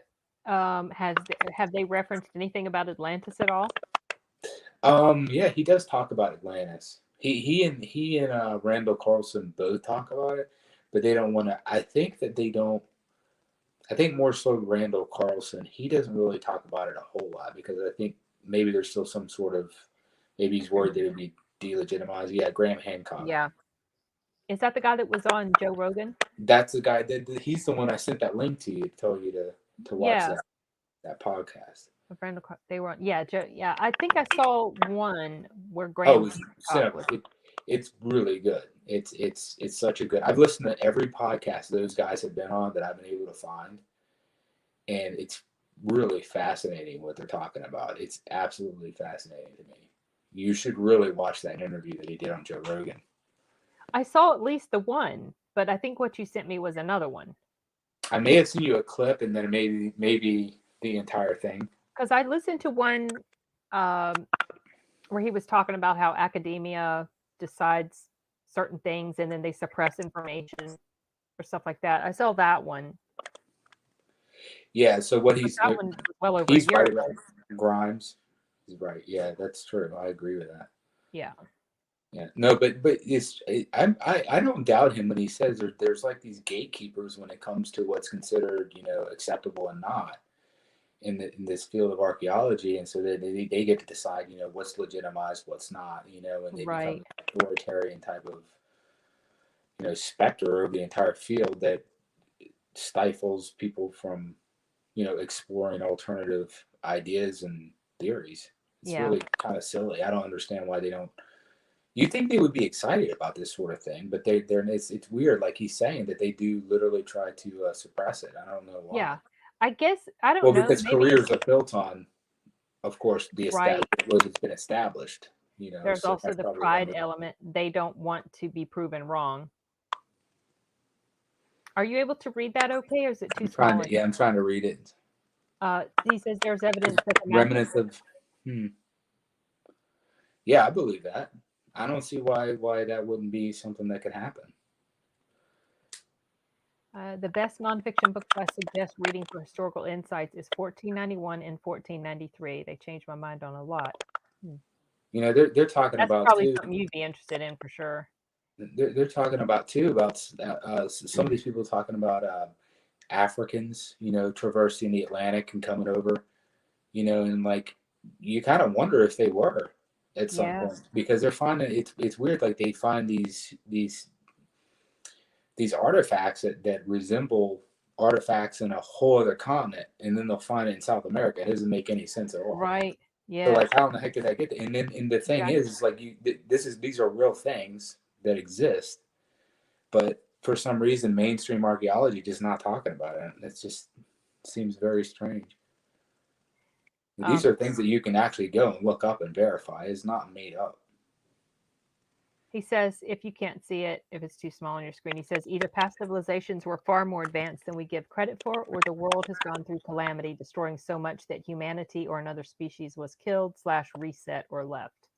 they referenced anything about Atlantis at all? Yeah, he does talk about Atlantis. He and Randall Carlson both talk about it, but they don't want to. I think that they don't. I think more so Randall Carlson. He doesn't really talk about it a whole lot because I think maybe there's still some sort of, maybe he's worried that it would be delegitimized. Yeah, Graham Hancock. Yeah. Is that the guy that was on Joe Rogan? That's the guy he's the one I sent that link to you to tell you to watch that podcast. A friend of they were on, Joe, I think I saw one where Oh, Graham. it's really good. It's such a good. I've listened to every podcast those guys have been on that I've been able to find, and it's really fascinating what they're talking about. It's absolutely fascinating to me. You should really watch that interview that he did on Joe Rogan. I saw at least the one, but I think what you sent me was another one. I may have seen you a clip, and then maybe the entire thing. Because I listened to one where he was talking about how academia decides certain things and then they suppress information or stuff like that. I saw that one. Yeah, so what he's well over he's a year right about Grimes. He's right. Yeah, that's true. I agree with that. Yeah. Yeah. No, but I don't doubt him when he says there's like these gatekeepers when it comes to what's considered, acceptable and not in this field of archaeology, and so they get to decide, what's legitimized, what's not, and they become an authoritarian type of, specter of the entire field that stifles people from, exploring alternative ideas and theories. It's really kind of silly. I don't understand why they don't. You think they would be excited about this sort of thing, but it's weird. Like he's saying that they do literally try to suppress it. I don't know why. Yeah, I guess I don't know. Well, because careers are built on, of course, what has been established. There's also the pride element. They don't want to be proven wrong. Are you able to read that okay, or is it too small? I'm trying to read it. He says there's evidence that the remnants of. Yeah, I believe that. I don't see why that wouldn't be something that could happen. The best nonfiction books I suggest reading for historical insights is 1491 and 1493. They changed my mind on a lot. They're talking about probably something you'd be interested in for sure. They're talking about some of these people talking about Africans, traversing the Atlantic and coming over, and like you kind of wonder if they were at some point, because they're finding it's weird. Like they find these artifacts that resemble artifacts in a whole other continent, and then they'll find it in South America. It doesn't make any sense at all. Right. Yeah. So like, how in the heck did that get there? And the thing is like these are real things that exist, but for some reason mainstream archaeology just not talking about it. It just seems very strange. These are things that you can actually go and look up and verify. It's not made up. He says, if you can't see it, if it's too small on your screen, he says either past civilizations were far more advanced than we give credit for, or the world has gone through calamity, destroying so much that humanity or another species was killed / reset or left.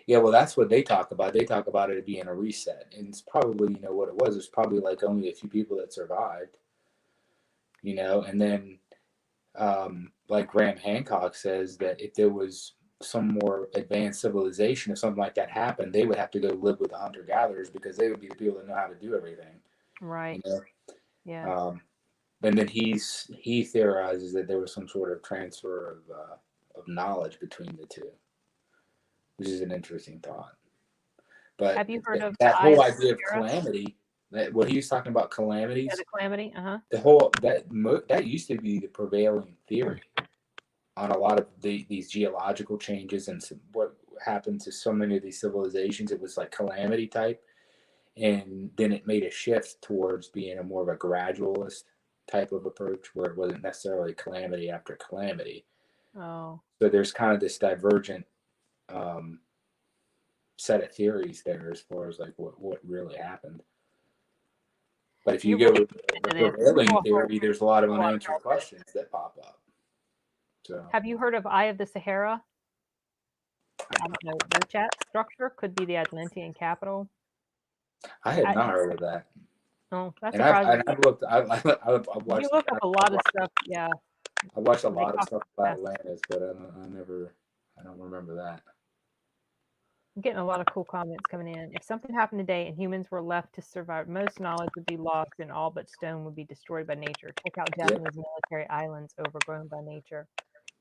Yeah, well, that's what they talk about. They talk about it being a reset. And it's probably, what it was. It's probably like only a few people that survived, and then like Graham Hancock says that if there was some more advanced civilization, if something like that happened, they would have to go live with the hunter-gatherers because they would be the people that know how to do everything. Right. Yeah. And then he theorizes that there was some sort of transfer of knowledge between the two, which is an interesting thought. But have you heard of that whole idea of calamity? What he was talking about, calamities. Yeah, the calamity. The whole that used to be the prevailing theory on a lot of these geological changes and what happened to so many of these civilizations. It was like calamity type, and then it made a shift towards being a more of a gradualist type of approach where it wasn't necessarily calamity after calamity. Oh. So there's kind of this divergent set of theories there as far as like what really happened. But if you go with the prevailing theory, there's a lot of unanswered questions that pop up. So, have you heard of Eye of the Sahara? I don't know. No chat structure could be the Atlantean capital. I had not heard of that. Oh, that's surprising. I've looked. I've watched. You look up a lot of stuff. Yeah. I watched a lot of stuff about Atlantis, but I don't remember that. I'm getting a lot of cool comments coming in. If something happened today and humans were left to survive, most knowledge would be lost and all but stone would be destroyed by nature. Check out Japanese military islands overgrown by nature.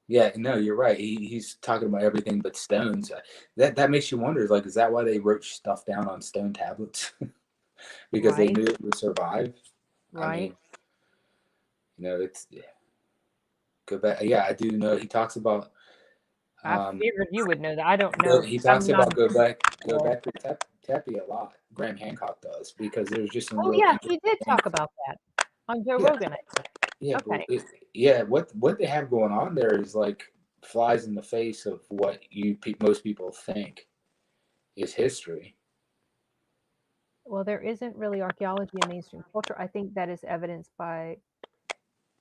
Yeah, no, you're right. He's talking about everything but stones. That makes you wonder, like, is that why they wrote stuff down on stone tablets? because they Right. knew it would survive. I Right. mean, it's go back. Yeah, I do know. He talks about. I Um, figured you would know that. I don't know. he I'm talks not about a go historian. back to Tepe a lot. Graham Hancock does because there's just some Oh real yeah, he interesting did things. talk about that on Joe Yeah, Rogan, I think. yeah, Okay. yeah. What they have going on there is like flies in the face of what most people think is history. Well, there isn't really archaeology in mainstream culture. I think that is evidenced by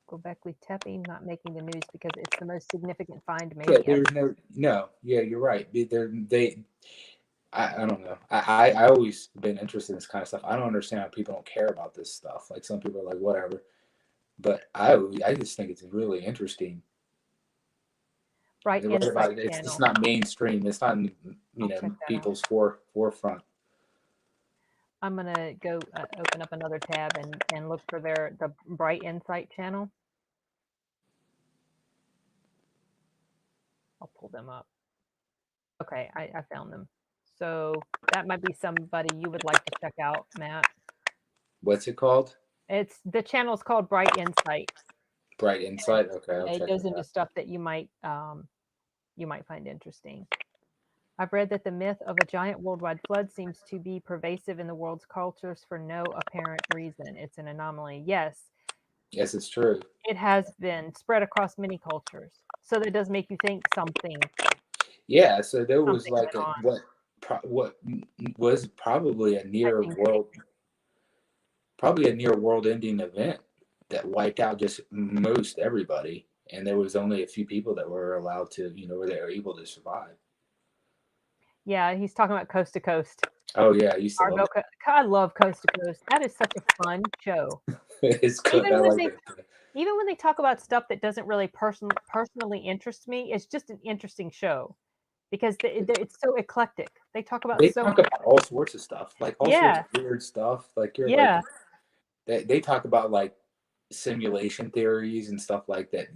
Göbekli Tepe not making the news because it's the most significant find Yeah, maybe ever. there's no. Yeah, you're right. I don't know. I always been interested in this kind of stuff. I don't understand how people don't care about this stuff. Like some people are like whatever, but I just think it's really interesting. Bright You're right about Insight it. It's channel. not mainstream. It's not in, I'll check that out. people's forefront. I'm gonna go open up another tab and look for the Bright Insight channel. I'll pull them up. Okay, I found them. So that might be somebody you would like to check out, Matt. What's it called? The channel's called Bright Insight. Bright Insight. Okay, I'll It check goes it into out. stuff that you might find interesting. I've read that the myth of a giant worldwide flood seems to be pervasive in the world's cultures for no apparent reason. It's an anomaly. Yes, Yes, it's true. it has been spread across many cultures. So that does make you think something Yeah. So there was went like on. what was probably a I think probably a near world ending event that wiped out just most everybody, and there was only a few people that were allowed to, where they were able to survive. yeah, he's talking about Coast to Coast. Oh yeah, I used to love I love Coast to Coast. That is such a fun show. it. It's good. I Even when like they that. even when they talk about stuff that doesn't really personally interest me, it's just an interesting show because it's so eclectic. They talk about They so talk about all sorts of stuff, like all sorts yeah, of weird stuff. Like you're like yeah. they talk about like simulation theories and stuff like that.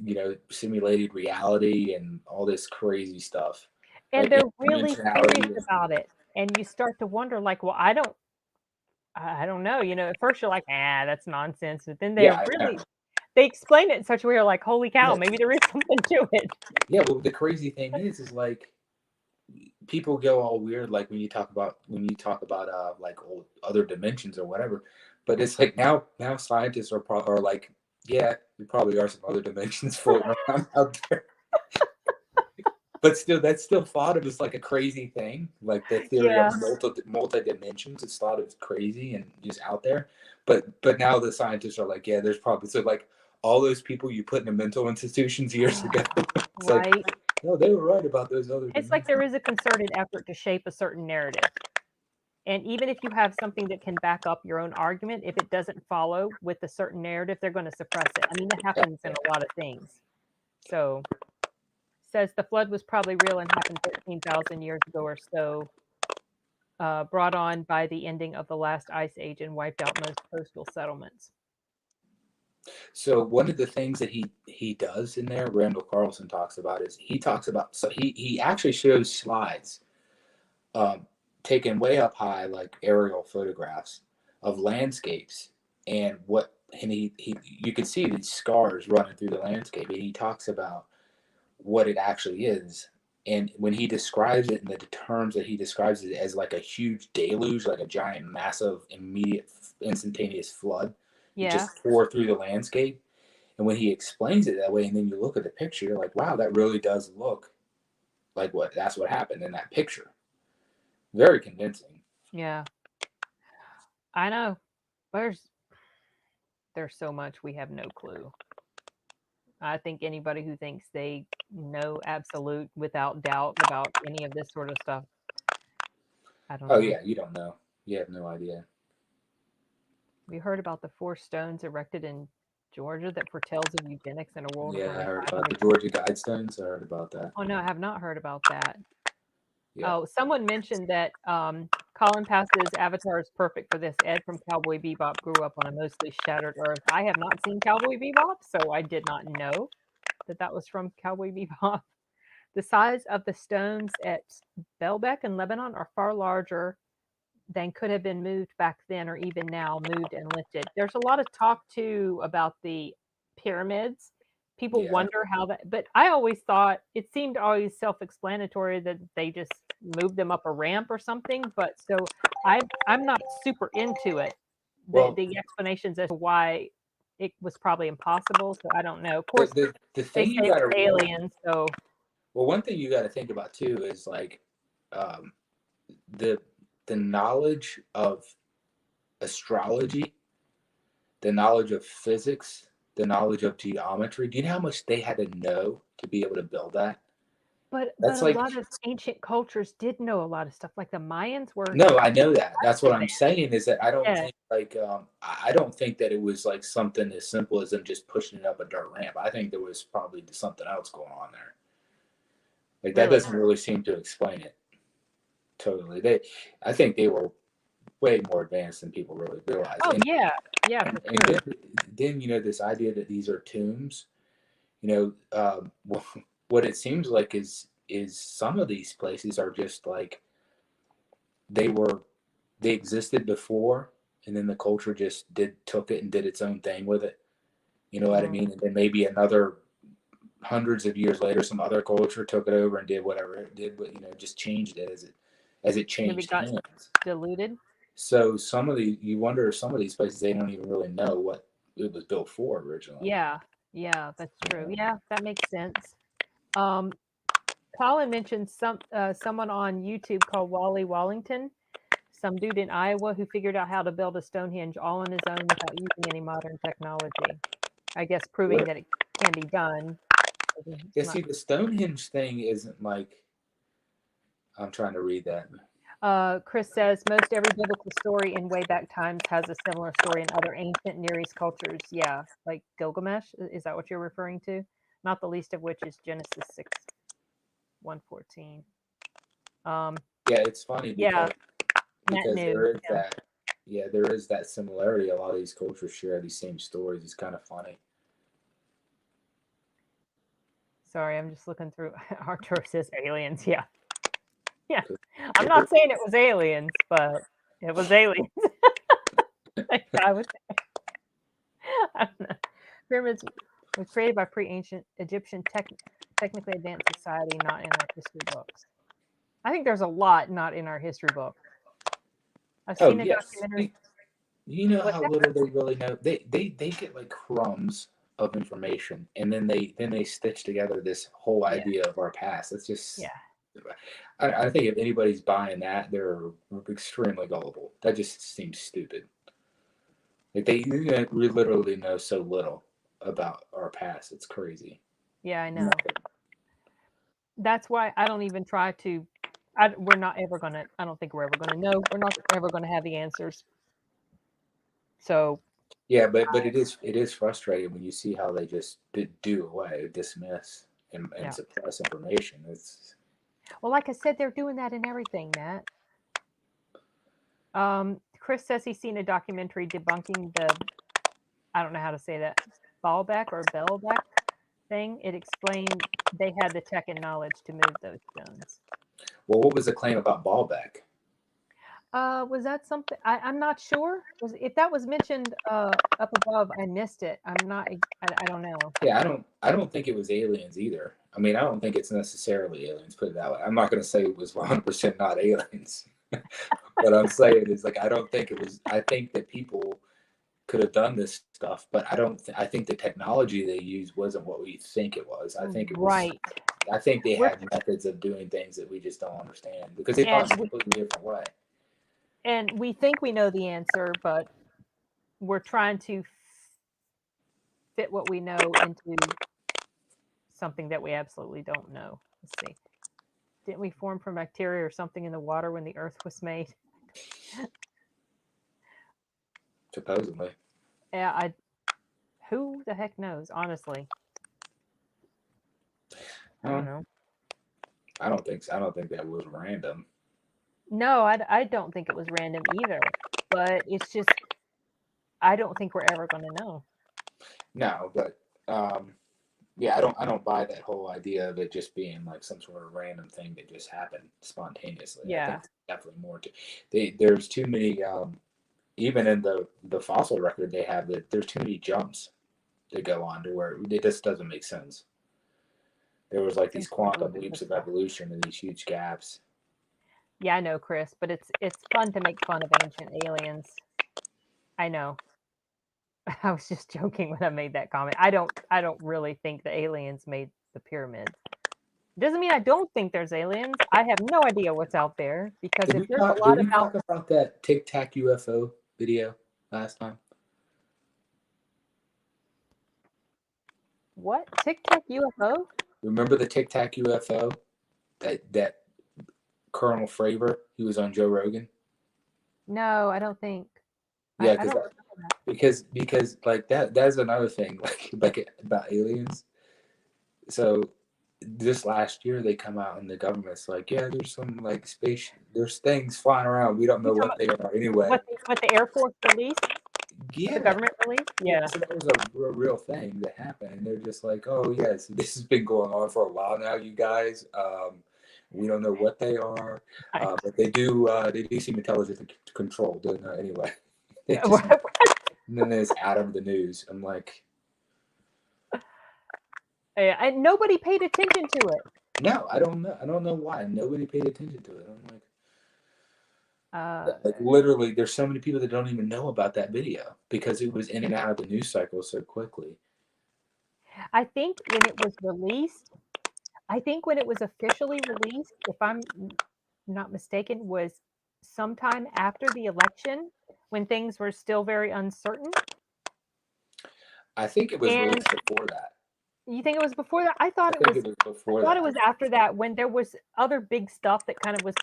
Simulated reality and all this crazy stuff, And like they're really serious interdimensionality. about it. And you start to wonder, like, well, I don't know. At first you're like, that's nonsense. But then Yeah, I know. they explain it in such a way you're like, holy cow, Yeah, maybe there is something to it. yeah. Well, the crazy thing is like people go all weird like when you talk about like old other dimensions or whatever, but it's like now scientists are like, yeah, there probably are some other dimensions floating around out there, but still that's still thought of as like a crazy thing, like the theory of Yeah. multi dimensions is thought of crazy and just out there, but now the scientists are like, yeah, there's probably, so like all those people you put in mental institutions years ago, it's like, Right. no, they were right about those other It's like dimensions. there is a concerted effort to shape a certain narrative. And even if you have something that can back up your own argument, if it doesn't follow with a certain narrative, they're going to suppress it. I mean, that happens in a lot of things. So, says the flood was probably real and happened 13,000 years ago or so, brought on by the ending of the last ice age and wiped out most coastal settlements. So one of the things that he does in there, Randall Carlson talks about, is he talks about, so he actually shows slides um, taken way up high, like aerial photographs of landscapes, and he you can see these scars running through the landscape, and he talks about what it actually is. And when he describes it in the terms that he describes it as like a huge deluge, like a giant, massive, immediate, instantaneous flood, it Yeah. just tore through the landscape. And when he explains it that way, and then you look at the picture, you're like, wow, that really does look like that's what happened in that picture. Very convincing. Yeah. I know. There's so much we have no clue. I think anybody who thinks they know absolute without doubt about any of this sort of stuff, I don't Oh know. yeah, you don't know. You have no idea. We heard about the 4 stones erected in Georgia that foretells of eugenics in a world of Yeah, I only heard about 500. the Georgia Guidestones. I heard about that. Oh no, I have not heard about that. Yeah. Oh, someone mentioned that Colin Pass's Avatar is perfect for this. Ed from Cowboy Bebop grew up on a mostly shattered Earth. I have not seen Cowboy Bebop, so I did not know that was from Cowboy Bebop. The size of the stones at Baalbek in Lebanon are far larger than could have been moved back then or even now moved and lifted. There's a lot of talk too about the pyramids. People Yeah. wonder how that, but I always thought it seemed always self-explanatory that they just moved them up a ramp or something. But so I'm not super into it. Well, The explanations as to why it was probably impossible. So I don't know. Of course, the they thing say you it got to was aliens. So well, one thing you got to think about too is like um, the knowledge of astrology, the knowledge of physics, the knowledge of geometry. Do you know how much they had to know to be able to build that? but That's a like lot of ancient cultures did know a lot of stuff. Like the Mayans were no, I know that. That's what I'm saying is that I don't yeah. think like I don't think that it was like something as simple as them just pushing it up a dirt ramp. I think there was probably something else going on there. Like that Really? doesn't really seem to explain it totally. I think they were way more advanced than people really realize. Oh yeah, yeah, for sure. Then you know this idea that these are tombs. You know, what it seems like is some of these places are just like they were they existed before, and then the culture just took it and did its own thing with it. You know what I mean? And then maybe another hundreds of years later, some other culture took it over and did whatever it did, but just changed it as it Maybe changed got hands. diluted. So you wonder if some of these places they don't even really know what it was built for originally. Yeah, yeah, that's You true. know? Yeah, that makes sense. Um, Colin mentioned someone on YouTube called Wally Wallington, some dude in Iowa who figured out how to build a Stonehenge all on his own without using any modern technology. I guess proving What? that it can be done. Yeah, It's not. see, the Stonehenge thing isn't like I'm trying to read that. Chris says most every biblical story in way back times has a similar story in other ancient Near East cultures. Yeah, like Gilgamesh. Is that what you're referring to? Not the least of which is Genesis 6:114. Yeah, it's funny Yeah, Matt because knew. there is Yeah. that. Yeah, there is that similarity. A lot of these cultures share these same stories. It's kind of funny. Sorry, I'm just looking through. Arturo says aliens. Yeah, yeah. I'm not saying it was aliens, but it was aliens. I was. I don't know. Pyramids were created by pre-ancient Egyptian technically advanced society, not in our history books. I think there's a lot not in our history book. I've Oh seen a yes, documentary. you know What's how that? little they really know. They get like crumbs of information, and then they stitch together this whole Yeah, idea of our past. It's yeah, just. I think if anybody's buying that, they're extremely gullible. That just seems stupid. Like we literally know so little about our past. It's crazy. yeah. I know. Nothing. That's why I don't even try to. We're not ever gonna. I don't think we're ever gonna know. We're not ever gonna have the answers. So Yeah, but it is frustrating when you see how they just do away, dismiss, and yeah. suppress information. It's Well, like I said, they're doing that in everything, Matt. Chris says he's seen a documentary debunking the, I don't know how to say that, Baalbek or Bellback thing. It explained they had the tech and knowledge to move those stones. well, what was the claim about Baalbek? Was that something? I'm not sure. Was if that was mentioned up above, I missed it. I'm not. I don't know. Yeah, I don't think it was aliens either. I mean, I don't think it's necessarily aliens. Put it that way. I'm not going to say it was 100% not aliens. What I'm saying is like I don't think it was. I think that people could have done this stuff, but I don't. I think the technology they used wasn't what we think it was. I think it was. Right. I think they We're had methods of doing things that we just don't understand because they and taught us a completely different way. we think we know the answer, but we're trying to fit what we know into something that we absolutely don't know. Let's see. Didn't we form from bacteria or something in the water when the earth was made? Supposedly. Yeah, who the heck knows, honestly. I don't Well, know. I don't think so. I don't think that was random. No, I don't think it was random either. But it's just I don't think we're ever going to know. No, but Yeah, I don't buy that whole idea of it just being like some sort of random thing that just happened spontaneously. I think Yeah. there's definitely more to. There's too many. Even in the fossil record, they have that. There's too many jumps that go on to where it just doesn't make sense. There was like It's these important to quantum look at leaps this of stuff. evolution and these huge gaps. Yeah, I know, Chris, but it's fun to make fun of ancient aliens. I know. I was just joking when I made that comment. I don't really think the aliens made the pyramids. Doesn't mean I don't think there's aliens. I have no idea what's out there because if there's a Did lot we about talk about that Tic Tac UFO video last time? what? Tic Tac UFO? Remember the Tic Tac UFO that Colonel Fravor, he was on Joe Rogan. No, I don't think. Yeah, I don't remember that. because like that's another thing like about aliens. So this last year they come out and the government's like, yeah, there's some like space, there's things flying around. We don't You know talking what they are anyway. what the Air Force released? What the Yeah, government released? yeah. Yeah. So that was a real thing that happened, and they're just like, oh yes, this has been going on for a while now, you guys. We don't know what they are, I, but they do seem intelligent to control. Don't know anyway. They just what- and then it's out of the news. I'm like, yeah, and nobody paid attention to it. no, I don't know. I don't know why nobody paid attention to it. I'm Uh, like literally, there's so many people that don't even know about that video because it was in and out of the news cycle so quickly. I think when it was released, I think when it was officially released, if I'm not mistaken, was sometime after the election when things were still very uncertain. I think it was And released before that. you think it was before that? I think it was I before thought it that. was after that when there was other big stuff that kind of was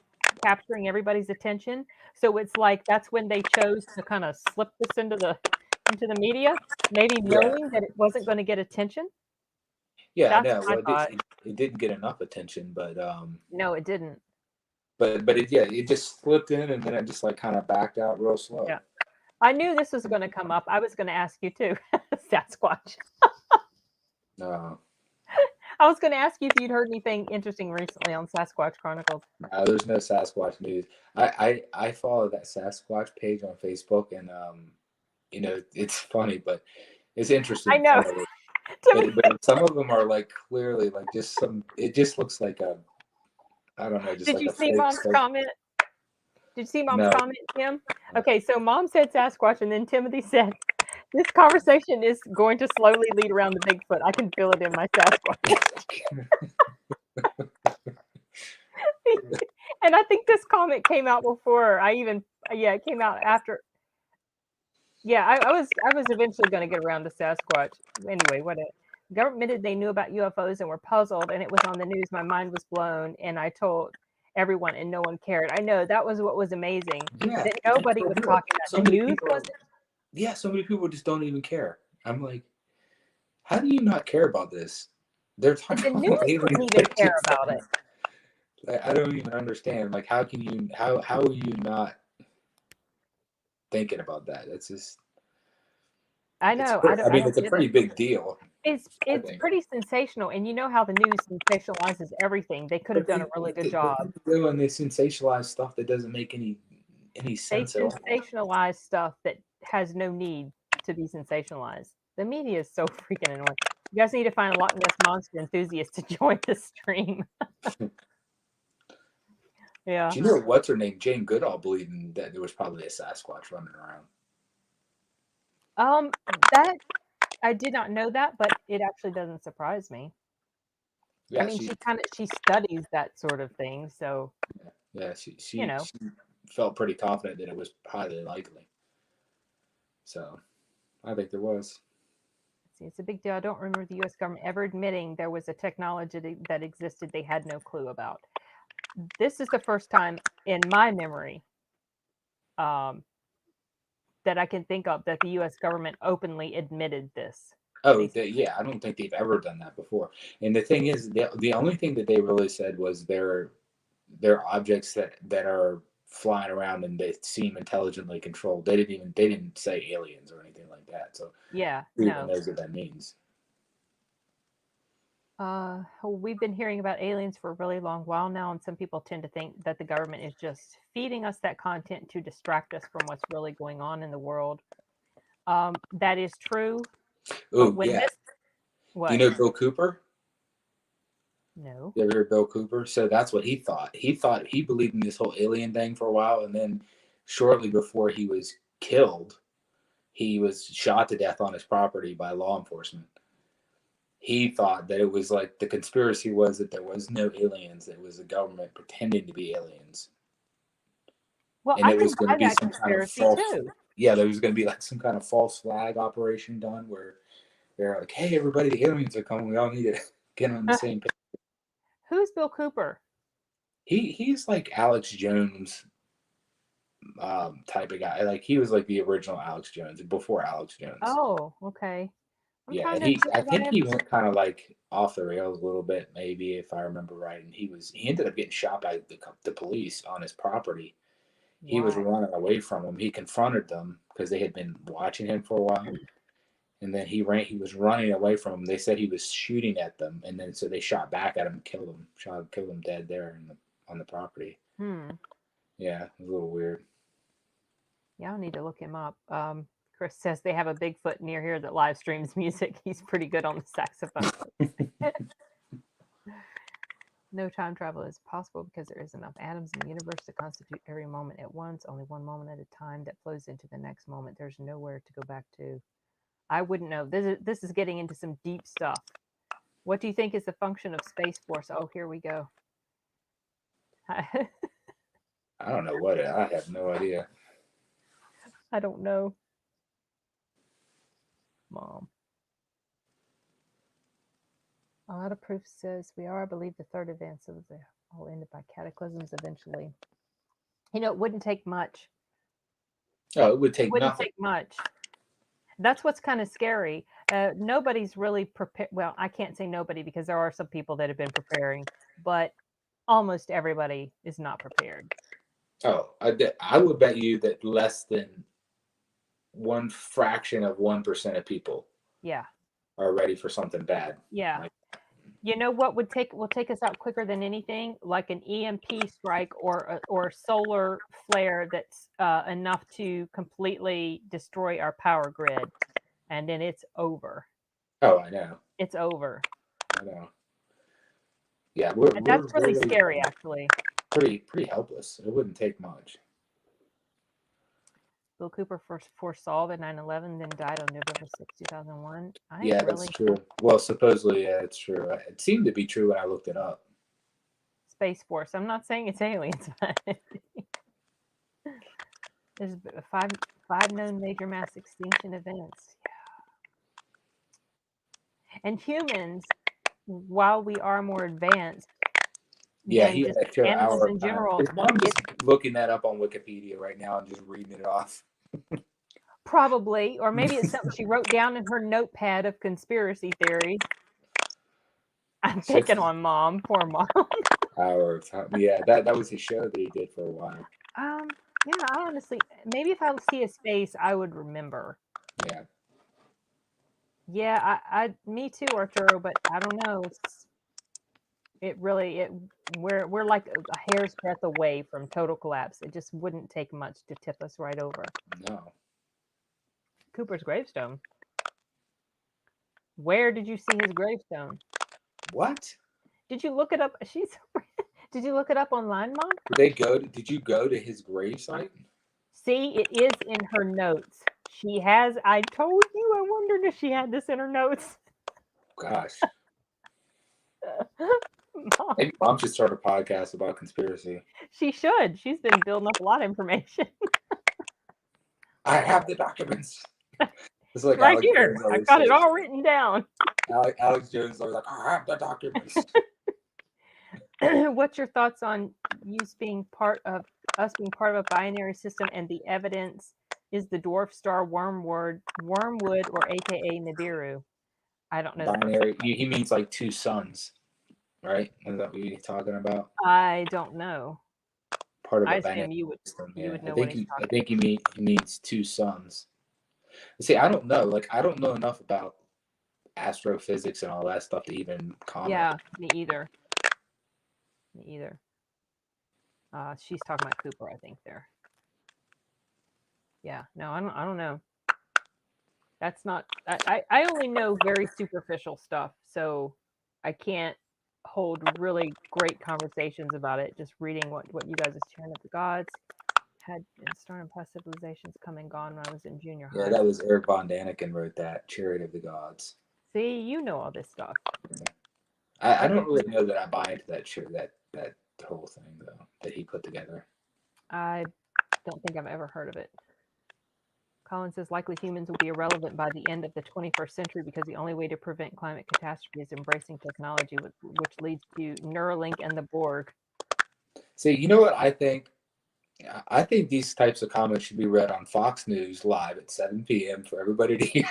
capturing everybody's attention. So it's like that's when they chose to kind of slip this into the media, maybe Yeah, knowing that it wasn't going to get attention. yeah, I That's know. what Well, I thought. it didn't get enough attention, No, it didn't. but it yeah, it just slipped in and then it just like kind of backed out real slow. Yeah. I knew this was going to come up. I was going to ask you too, Sasquatch. No, I was going to ask you if you'd heard anything interesting recently on Sasquatch Chronicles. there's no Sasquatch news. I follow that Sasquatch page on Facebook, and you know, it's funny, but it's I interesting. know. But some of them are like clearly like just some. It just looks like a I don't know, just Did like you a see fake. Mom's comment? Did you see Mom's No, comment, Tim? Okay, so Mom said Sasquatch, and then Timothy said, "This conversation is going to slowly lead around the Bigfoot. I can feel it in my Sasquatch." And I think this comment came out before I even. Yeah, it came out after. Yeah, I was eventually going to get around to Sasquatch. Anyway, what it government admitted they knew about UFOs and were puzzled, and it was on the news. My mind was blown, and I told everyone, and no one cared. I know that was what was amazing yeah, that nobody for was real. talking So about. The many news people. wasn't. Yeah, so many people just don't even care. I'm like, how do you not care about this? They're The talking news about didn't aliens. even care about it. Like, I don't even understand. Like, how can you? How are you not thinking about that? It's just. I It's. know. I I mean, don't it's a get it. pretty big deal. I It's think. pretty sensational, and you know how the news sensationalizes everything. They could have But done a really good but job. people doing this sensationalized stuff that doesn't make any They sense at all. sensationalize stuff that has no need to be sensationalized. The media is so freaking annoying. You guys need to find a Loch Ness monster enthusiast to join the stream. Yeah. Do you know what's her name? Jane Goodall believing that there was probably a Sasquatch running around. That I did not know that, but it actually doesn't surprise me. I Yeah, mean, she studies that sort of thing, so yeah, you know, she felt pretty confident that it was highly likely. So I think there was. see, it's a big deal. I don't remember the U.S. government ever admitting there was a technology that existed they had no clue about. This is the first time in my memory um, that I can think of that the U.S. government openly admitted this. Oh, yeah, I don't think they've ever done that before. And the thing is, the only thing that they really said was they're objects that are flying around and they seem intelligently controlled. They didn't say aliens or anything like that. So Yeah, who even no. knows what that means? We've been hearing about aliens for a really long while now, and some people tend to think that the government is just feeding us that content to distract us from what's really going on in the world. That is true. But Oh when yeah. this, Do you what? know Bill Cooper? No. You ever heard Bill Cooper? So that's what he thought. He believed in this whole alien thing for a while, and then shortly before he was killed, he was shot to death on his property by law enforcement. He thought that it was like the conspiracy was that there was no aliens, it was the government pretending to be aliens. Well, And I it can was going to buy be that some kind of conspiracy false, too. yeah, there was going to be like some kind of false flag operation done where they're like, hey, everybody, the aliens are coming. We all need to get on the same page. Who's Bill Cooper? He's like Alex Jones type of guy. Like he was like the original Alex Jones before Alex Jones. Oh, okay. I'm Yeah, trying and to see I if I think have. he went kind of like off the rails a little bit, maybe if I remember right. And he ended up getting shot by the police on his property. He was Wow. running away from them. He confronted them because they had been watching him for a while, and then he was running away from them. They said he was shooting at them, and then so they shot back at him and killed him dead there on the property. Yeah, it was a little weird. Yeah, I'll need to look him up. Chris says they have a Bigfoot near here that live streams music. He's pretty good on the saxophone. No time travel is possible because there is enough atoms in the universe to constitute every moment at once, only one moment at a time that flows into the next moment. There's nowhere to go back to. I wouldn't know. This is getting into some deep stuff. What do you think is the function of Space Force? Oh, here we go. I don't know what I have no idea. I don't know. Mom. A lot of proof says we are, I believe, the third advance of the all ended by cataclysms eventually. You know, it wouldn't take much. Oh, it would take It wouldn't nothing. take much. That's what's kind of scary. Nobody's really prepared. Well, I can't say nobody because there are some people that have been preparing, but almost everybody is not prepared. Oh, I would bet you that less than one fraction of 1% of people Yeah. are ready for something bad. Yeah. Like, You know what will take us out quicker than anything? Like an EMP strike or a solar flare that's enough to completely destroy our power grid, and then it's over. oh, I know. It's over. I know. Yeah, And we're that's really really scary, actually. pretty helpless. It wouldn't take much. Bill Cooper first foresaw the 9/11, then died on November 6, 2001. Yeah, that's true. Well, supposedly, yeah, it's true. It seemed to be true when I looked it up. Space Force. I'm not saying it's aliens, but there's five known major mass extinction events. Yeah. And humans, while we are more advanced Yeah, than he just had a show animals hour in of time. general, I'm just looking that up on Wikipedia right now and just reading it off. probably, or maybe it's something she wrote down in her notepad of conspiracy theories. I'm picking on Mom. Poor Mom. Hour of time. Yeah, that was his show that he did for a while. Yeah, I honestly, maybe if I see his face, I would remember. Yeah. Yeah, me too, Arturo, but I don't know. We're like a hair's breadth away from total collapse. It just wouldn't take much to tip us right over. No. Cooper's gravestone. Where did you see his gravestone? What? Did you look it up? Did you look it up online, Mom? Did you go to his gravesite? See, it is in her notes. She has. I told you. I wondered if she had this in her notes. Gosh. Mom. Maybe Mom should start a podcast about conspiracy. She should. She's been building up a lot of information. I have the documents. It's like right here. I've got it all written down. Alex Jones was like, I have the documents. What's your thoughts on us being part of a binary system, and the evidence is the dwarf star Wormwood, or AKA Nibiru? I don't know. Binary. He means like two suns, right? Is that what you're talking about? I don't know. Part of I a binary assume you would know what he's talking I think he means two suns. See, I don't know. Like, I don't know enough about astrophysics and all that stuff to even comment. Yeah, me either. She's talking about Cooper, I think there. Yeah, no, I don't know. That's not, I only know very superficial stuff, so I can't hold really great conversations about it. Just reading what you guys are sharing of the gods had started past civilizations come and gone when I was in junior high. Yeah, that was Eric von Daniken wrote that, Chariot of the Gods. See, you know all this stuff. Yeah. I don't really know that I buy into that whole thing though that he put together. I don't think I've ever heard of it. Colin says likely humans will be irrelevant by the end of the 21st century because the only way to prevent climate catastrophe is embracing technology, which leads to Neuralink and the Borg. See, you know what I think? I think these types of comments should be read on Fox News live at 7 p.m. for everybody to hear.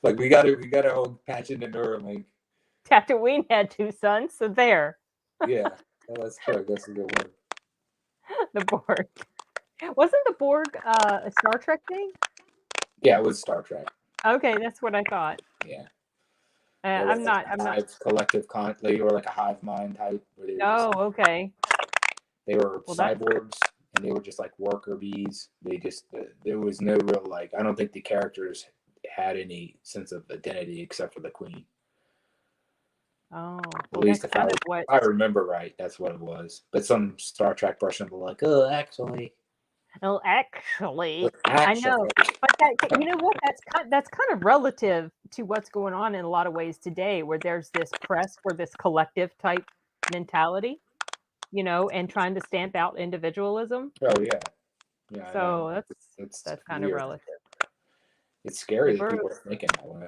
Like we got to hold patching the Neuralink. Tatooine had 2 sons, so there. Yeah, that's true. That's a good word. The Borg. Wasn't the Borg a Star Trek thing? Yeah, it was Star Trek. Okay, that's what I thought. Yeah. I'm not. Collective they were like a hive mind type. Where they were okay. They were cyborgs, and they were just like worker bees. They just there was no real like. I don't think the characters had any sense of identity except for the queen. Oh, at least if I remember right, that's what it was. But some Star Trek person will be like, "Oh, actually." Oh, actually, I know, but you know what? That's kind of relative to what's going on in a lot of ways today, where there's this press for this collective type mentality, and trying to stamp out individualism. Oh yeah, yeah. So that's kind of relative. It's scary that people are thinking that way.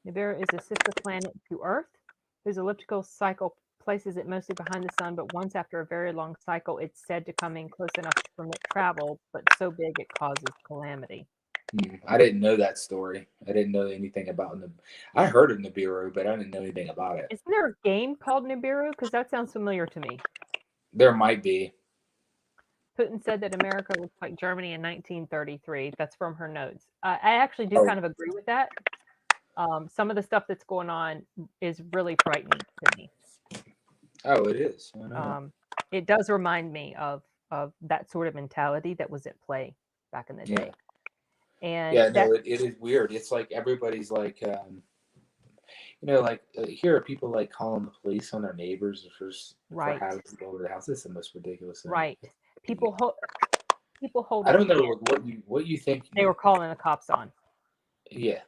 Nibiru is a sister planet to Earth, whose elliptical cycle places it mostly behind the sun, but once after a very long cycle, it's said to come in close enough to permit travel, but so big it causes calamity. I didn't know that story. I didn't know anything about Nibiru. I heard of Nibiru, but I didn't know anything about it. Isn't there a game called Nibiru? Because that sounds familiar to me. There might be. Putin said that America looks like Germany in 1933. That's from her notes. I actually do kind of agree with that. Some of the stuff that's going on is really frightening to me. Oh, it is. It does remind me of that sort of mentality that was at play back in the day. And it is weird. It's like everybody's like, here are people like calling the police on their neighbors for having to go over the house. It's the most ridiculous thing. Right. People hold. I don't know what you think. They were calling the cops on. Yeah.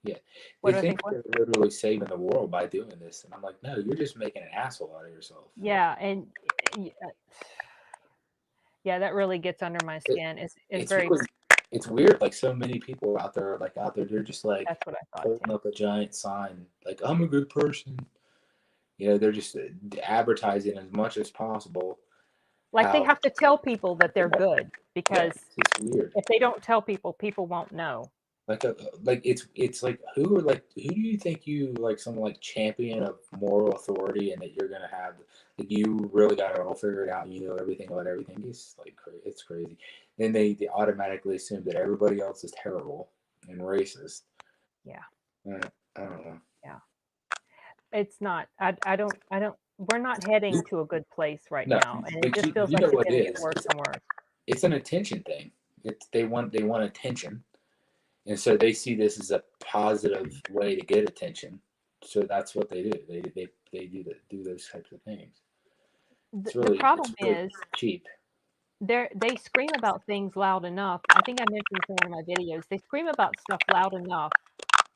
Yeah. They think they're literally saving the world by doing this. And I'm like, no, you're just making an asshole out of yourself. Yeah. And that really gets under my skin. It's very. It's weird. Like so many people out there, they're just like that's what I thought, holding up a giant sign, like I'm a good person. They're just advertising as much as possible. Like they have to tell people that they're good because it's weird. If they don't tell people, people won't know. It's like who do you think you like some like champion of moral authority and that you're gonna have like you really got it all figured out and you know everything about everything. It's like it's crazy. Then they automatically assume that everybody else is terrible and racist. Yeah. I don't know. Yeah. It's not. I don't. We're not heading to a good place right now, and it just feels like it's going to get worse and worse. It's an attention thing. They want attention. And so they see this as a positive way to get attention. So that's what they do. They do those types of things. The problem is cheap. They scream about things loud enough. I think I mentioned this in one of my videos. They scream about stuff loud enough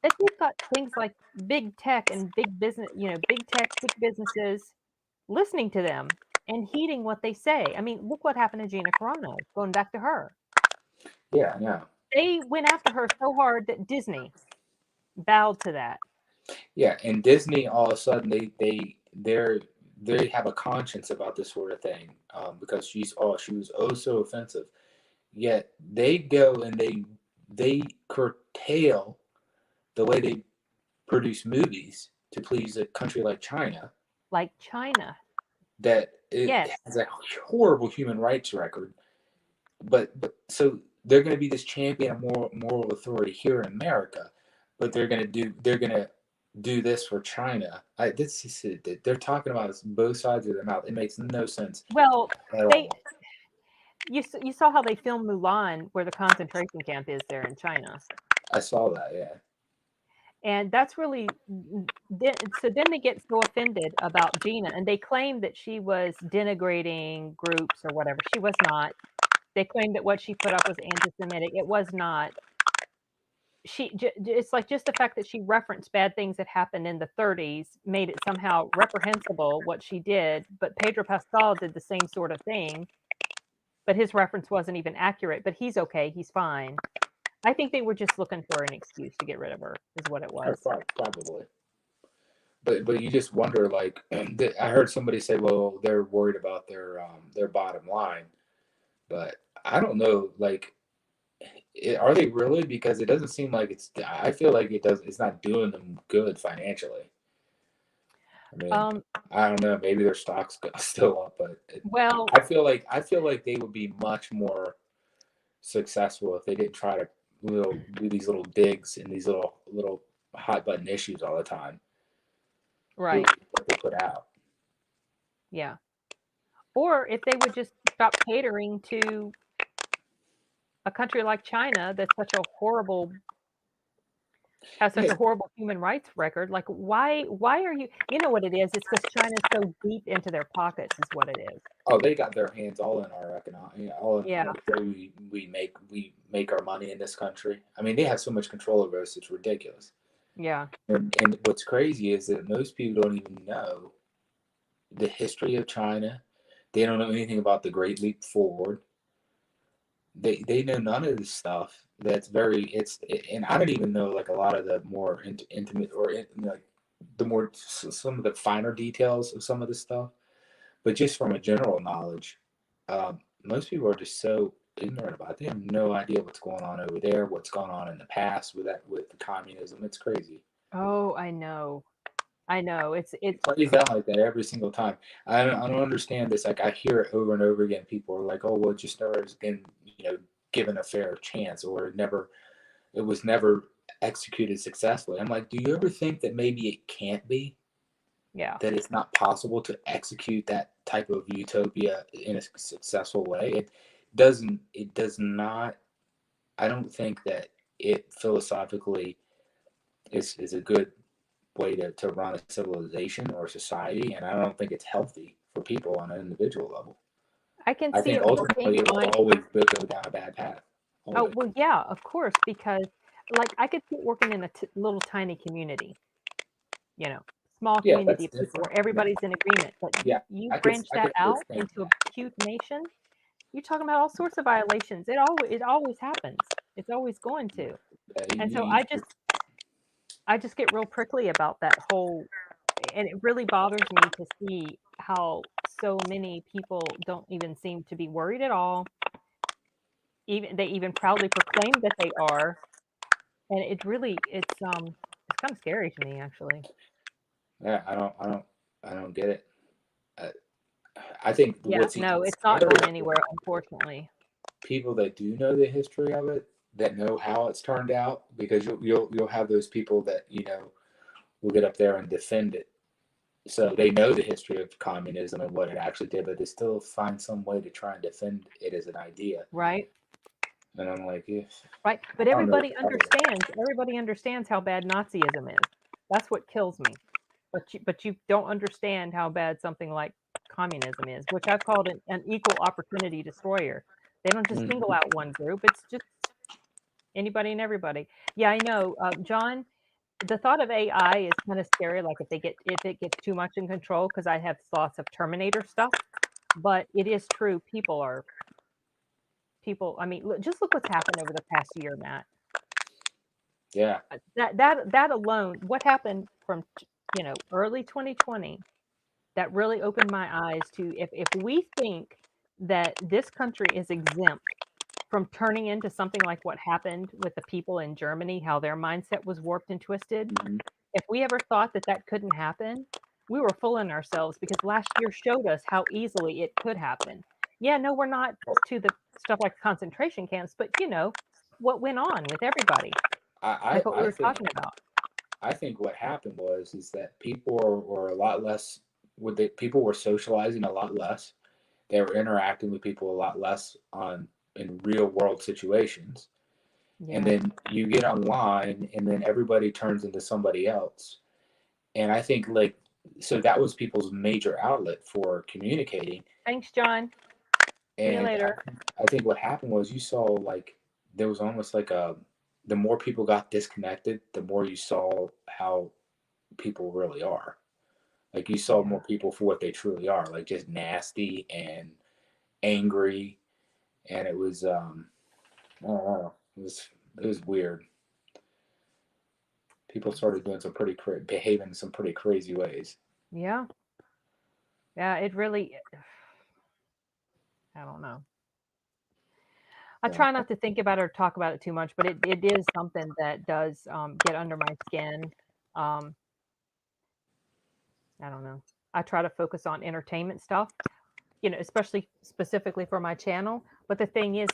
that you've got things like big tech and big business, big tech, big businesses listening to them and heeding what they say. I mean, look what happened to Gina Carano, going back to her. Yeah, I know. They went after her so hard that Disney bowed to that. Yeah, and Disney all of a sudden they have a conscience about this sort of thing because she was so offensive. Yet they go and they curtail the way they produce movies to please a country like China. Like China. That has a horrible human rights record. But so they're going to be this champion of moral authority here in America. but they're gonna do this for China. This is it. They're talking about both sides of their mouth. It makes no sense Well, at they all. you saw how they filmed Mulan, where the concentration camp is there in China, I saw that. Yeah. and that's really so. Then they get so offended about Gina, and they claim that she was denigrating groups or whatever. She was not. They claimed that what she put up was anti-Semitic. It was not. It's like just the fact that she referenced bad things that happened in the 30s made it somehow reprehensible what she did. But Pedro Pascal did the same sort of thing, but his reference wasn't even accurate. But he's okay. He's fine. I think they were just looking for an excuse to get rid of her, is what it was. Probably. But you just wonder, like, I heard somebody say, well, they're worried about their bottom line, but I don't know, like, are they really? Because it doesn't seem like it's. I feel like it's not doing them good financially. I mean, I don't know. Maybe their stock's still up, but Well, I feel like they would be much more successful if they didn't try to do these little digs and these little hot button issues all the time. right. What they put out. Yeah. Or if they would just stop catering to a country like China that's has such a horrible human rights record. Like, why are you know what it is? It's because China's so deep into their pockets, is what it is. Oh, they got their hands all in our economic, all in Yeah. the way we make our money in this country. I mean, they have so much control over us; it's ridiculous. Yeah. And what's crazy is that most people don't even know the history of China. They don't know anything about the Great Leap Forward. They know none of this stuff. And I don't even know like a lot of the more intimate or like the more some of the finer details of some of this stuff. But just from a general knowledge, most people are just so ignorant about it. They have no idea what's going on over there, what's gone on in the past with the communism. It's crazy. Oh, I know. It's It plays out like that every single time. I don't understand this. Like I hear it over and over again. People are like, "Oh, well, just never has been, given a fair chance, or it was never executed successfully." I'm like, do you ever think that maybe it can't be? Yeah. That it's not possible to execute that type of utopia in a successful way. It does not. I don't think that it philosophically is a good way to run a civilization or a society, and I don't think it's healthy for people on an individual level. I can I see think it ultimately working it will on. always go down a bad path. Oh, Always. well, yeah, of course, because like I could see it working in a little tiny community, small Yeah, community that's of people different. where everybody's in agreement. But Yeah, you I could branch I that could out understand into a that. huge nation, you're talking about all sorts of violations. It always happens. It's always going to. And so I just get real prickly about that whole, and it really bothers me to see how so many people don't even seem to be worried at all. Even they even proudly proclaim that they are, and it's kind of scary to me actually. Yeah, I don't get it. I, I think Yeah, what's even no, it's not scarier going is anywhere, unfortunately. people that do know the history of it, that know how it's turned out, because you'll have those people that will get up there and defend it. So they know the history of communism and what it actually did, but they still find some way to try and defend it as an idea. Right? And I'm like, yeah, Right. But I don't know. everybody understands how bad Nazism is. That's what kills me. But you don't understand how bad something like communism is, which I've called an equal opportunity destroyer. They don't just single out one group. It's just anybody and everybody. Yeah, I know, John. The thought of AI is kind of scary. Like if it gets too much in control, because I have thoughts of Terminator stuff. But it is true. People. I mean, just look what's happened over the past year, Matt. Yeah. That alone, what happened from early 2020, that really opened my eyes to if we think that this country is exempt from turning into something like what happened with the people in Germany, how their mindset was warped and twisted. Mm-hmm. If we ever thought that that couldn't happen, we were fooling ourselves, because last year showed us how easily it could happen. Yeah, no, we're not to the stuff like concentration camps, but what went on with everybody. I like what we I were think talking about. I think what happened is that people were a lot less. People were socializing a lot less. They were interacting with people a lot less in real world situations. And Yeah. then you get online, and then everybody turns into somebody else. And I think like so that was people's major outlet for communicating. Thanks, John. See you And later. I think what happened was you saw like there was almost like the more people got disconnected, the more you saw how people really are. Like you saw Yeah. more people for what they truly are, like just nasty and angry. And it was I don't know, it was weird. People started doing behaving in some pretty crazy ways. Yeah. Yeah. It really, I don't know. I So try not to think about it or talk about it too much, but it is something that does get under my skin. Um, I don't know. I try to focus on entertainment stuff, especially specifically for my channel. But the thing is,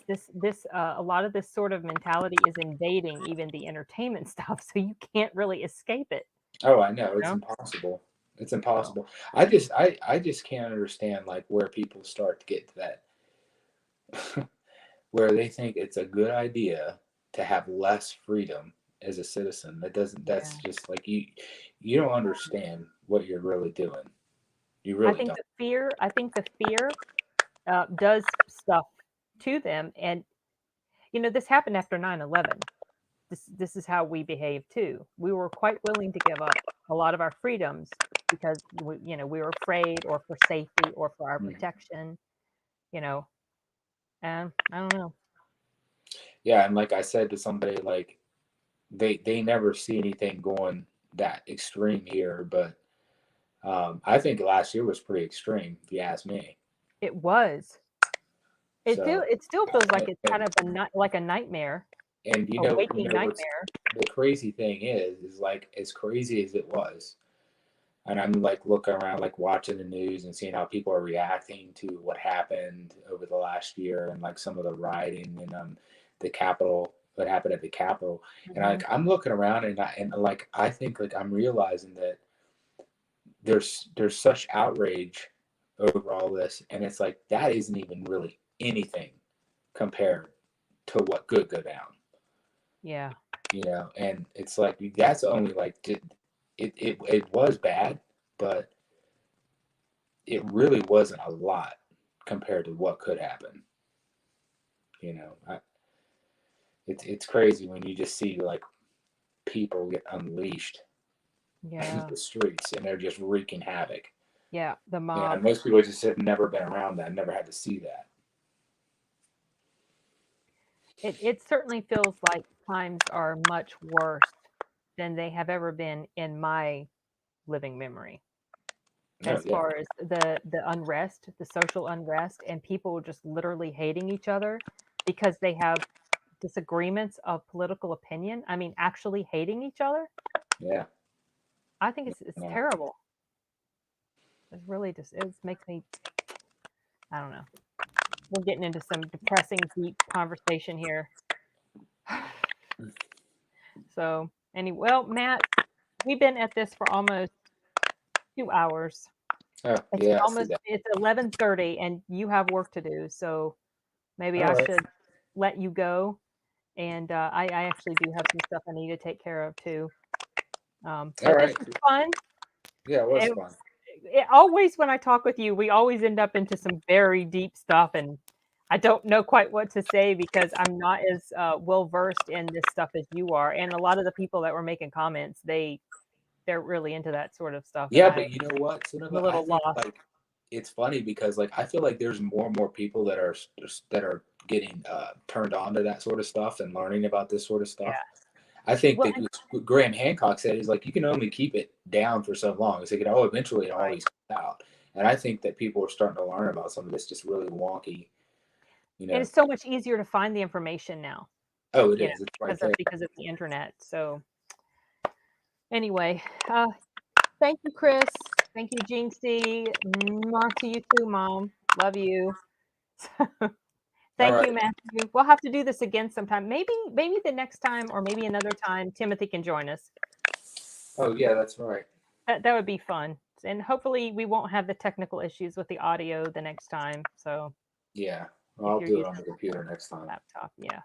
a lot of this sort of mentality is invading even the entertainment stuff, so you can't really escape it. oh, I know You it's know? impossible. It's So impossible. I just can't understand like where people start to get to that where they think it's a good idea to have less freedom as a citizen. That doesn't. That's yeah, just like you don't understand what you're really doing. You I really think don't. the fear. I think the fear does stuff to them, and this happened after 9/11. This is how we behave too. We were quite willing to give up a lot of our freedoms because we were afraid or for safety or for our Mhm. protection, you know. And I don't know. Yeah, and like I said to somebody, like they never see anything going that extreme here, but I think last year was pretty extreme, if you ask me. It was. So, It still feels like it's and, kind of like a nightmare, and a you waking know what's nightmare. the crazy thing is like as crazy as it was, and I'm like looking around, like watching the news and seeing how people are reacting to what happened over the last year and like some of the rioting and the Capitol, what happened at the Capitol, and Hmm. I'm looking around and like I think like I'm realizing that there's such outrage over all this, and it's like that isn't even really anything compared to what could go down, Yeah. and it's like that's only like it was bad, but it really wasn't a lot compared to what could happen. You know, it's crazy when you just see like people get unleashed in Yeah. the streets and they're just wreaking havoc. Yeah. The Yeah, mob. most people just have never been around that, never had to see that. It certainly feels like times are much worse than they have ever been in my living memory, No, as yeah, far as the unrest, the social unrest, and people just literally hating each other because they have disagreements of political opinion. I mean, actually hating each other. yeah. I think it's No. terrible. It's really just it makes me. I don't know. We're getting into some depressing, deep conversation here. So anyway, well, Matt, we've been at this for almost 2 hours. Oh, yeah, I see that. It's 11:30, and you have work to do. So maybe All I right. should let you go. And I actually do have some stuff I need to take care of too. All But this right. was fun. Yeah, it was It, fun. always when I talk with you, we always end up into some very deep stuff, and I don't know quite what to say because I'm not as well versed in this stuff as you are. And a lot of the people that were making comments, they're really into that sort of stuff, and Yeah, but you know what, I'm a Cinema? I little think lost. like it's funny because like I feel like there's more and more people that are getting turned on to that sort of stuff and learning about this sort of stuff. Yeah. I think Well, that what Graham Hancock said is like you can only keep it down for so long. It's like eventually it right. always comes out. And I think that people are starting to learn about some of this just really wonky, you And know. it's so much easier to find the information now, Oh, it is. It's right there. because of the internet. So anyway, thank you, Chris. Thank you, Jinxie. Mwah to you too, Mom. Love you. Thank All you, right. Matthew. We'll have to do this again sometime. Maybe the next time, or maybe another time, Timothy can join us. Oh yeah, that's right. That would be fun. And hopefully we won't have the technical issues with the audio the next time. So Yeah, if I'll you're do it using on the computer next time. laptop, yeah.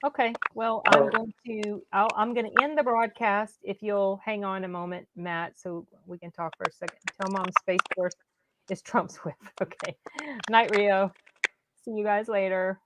Okay. Well, All I'm right. going to I'm going to end the broadcast if you'll hang on a moment, Matt, so we can talk for a second. Tell Mom Space Force is Trump's whip. Okay. Night, Rio. See you guys later.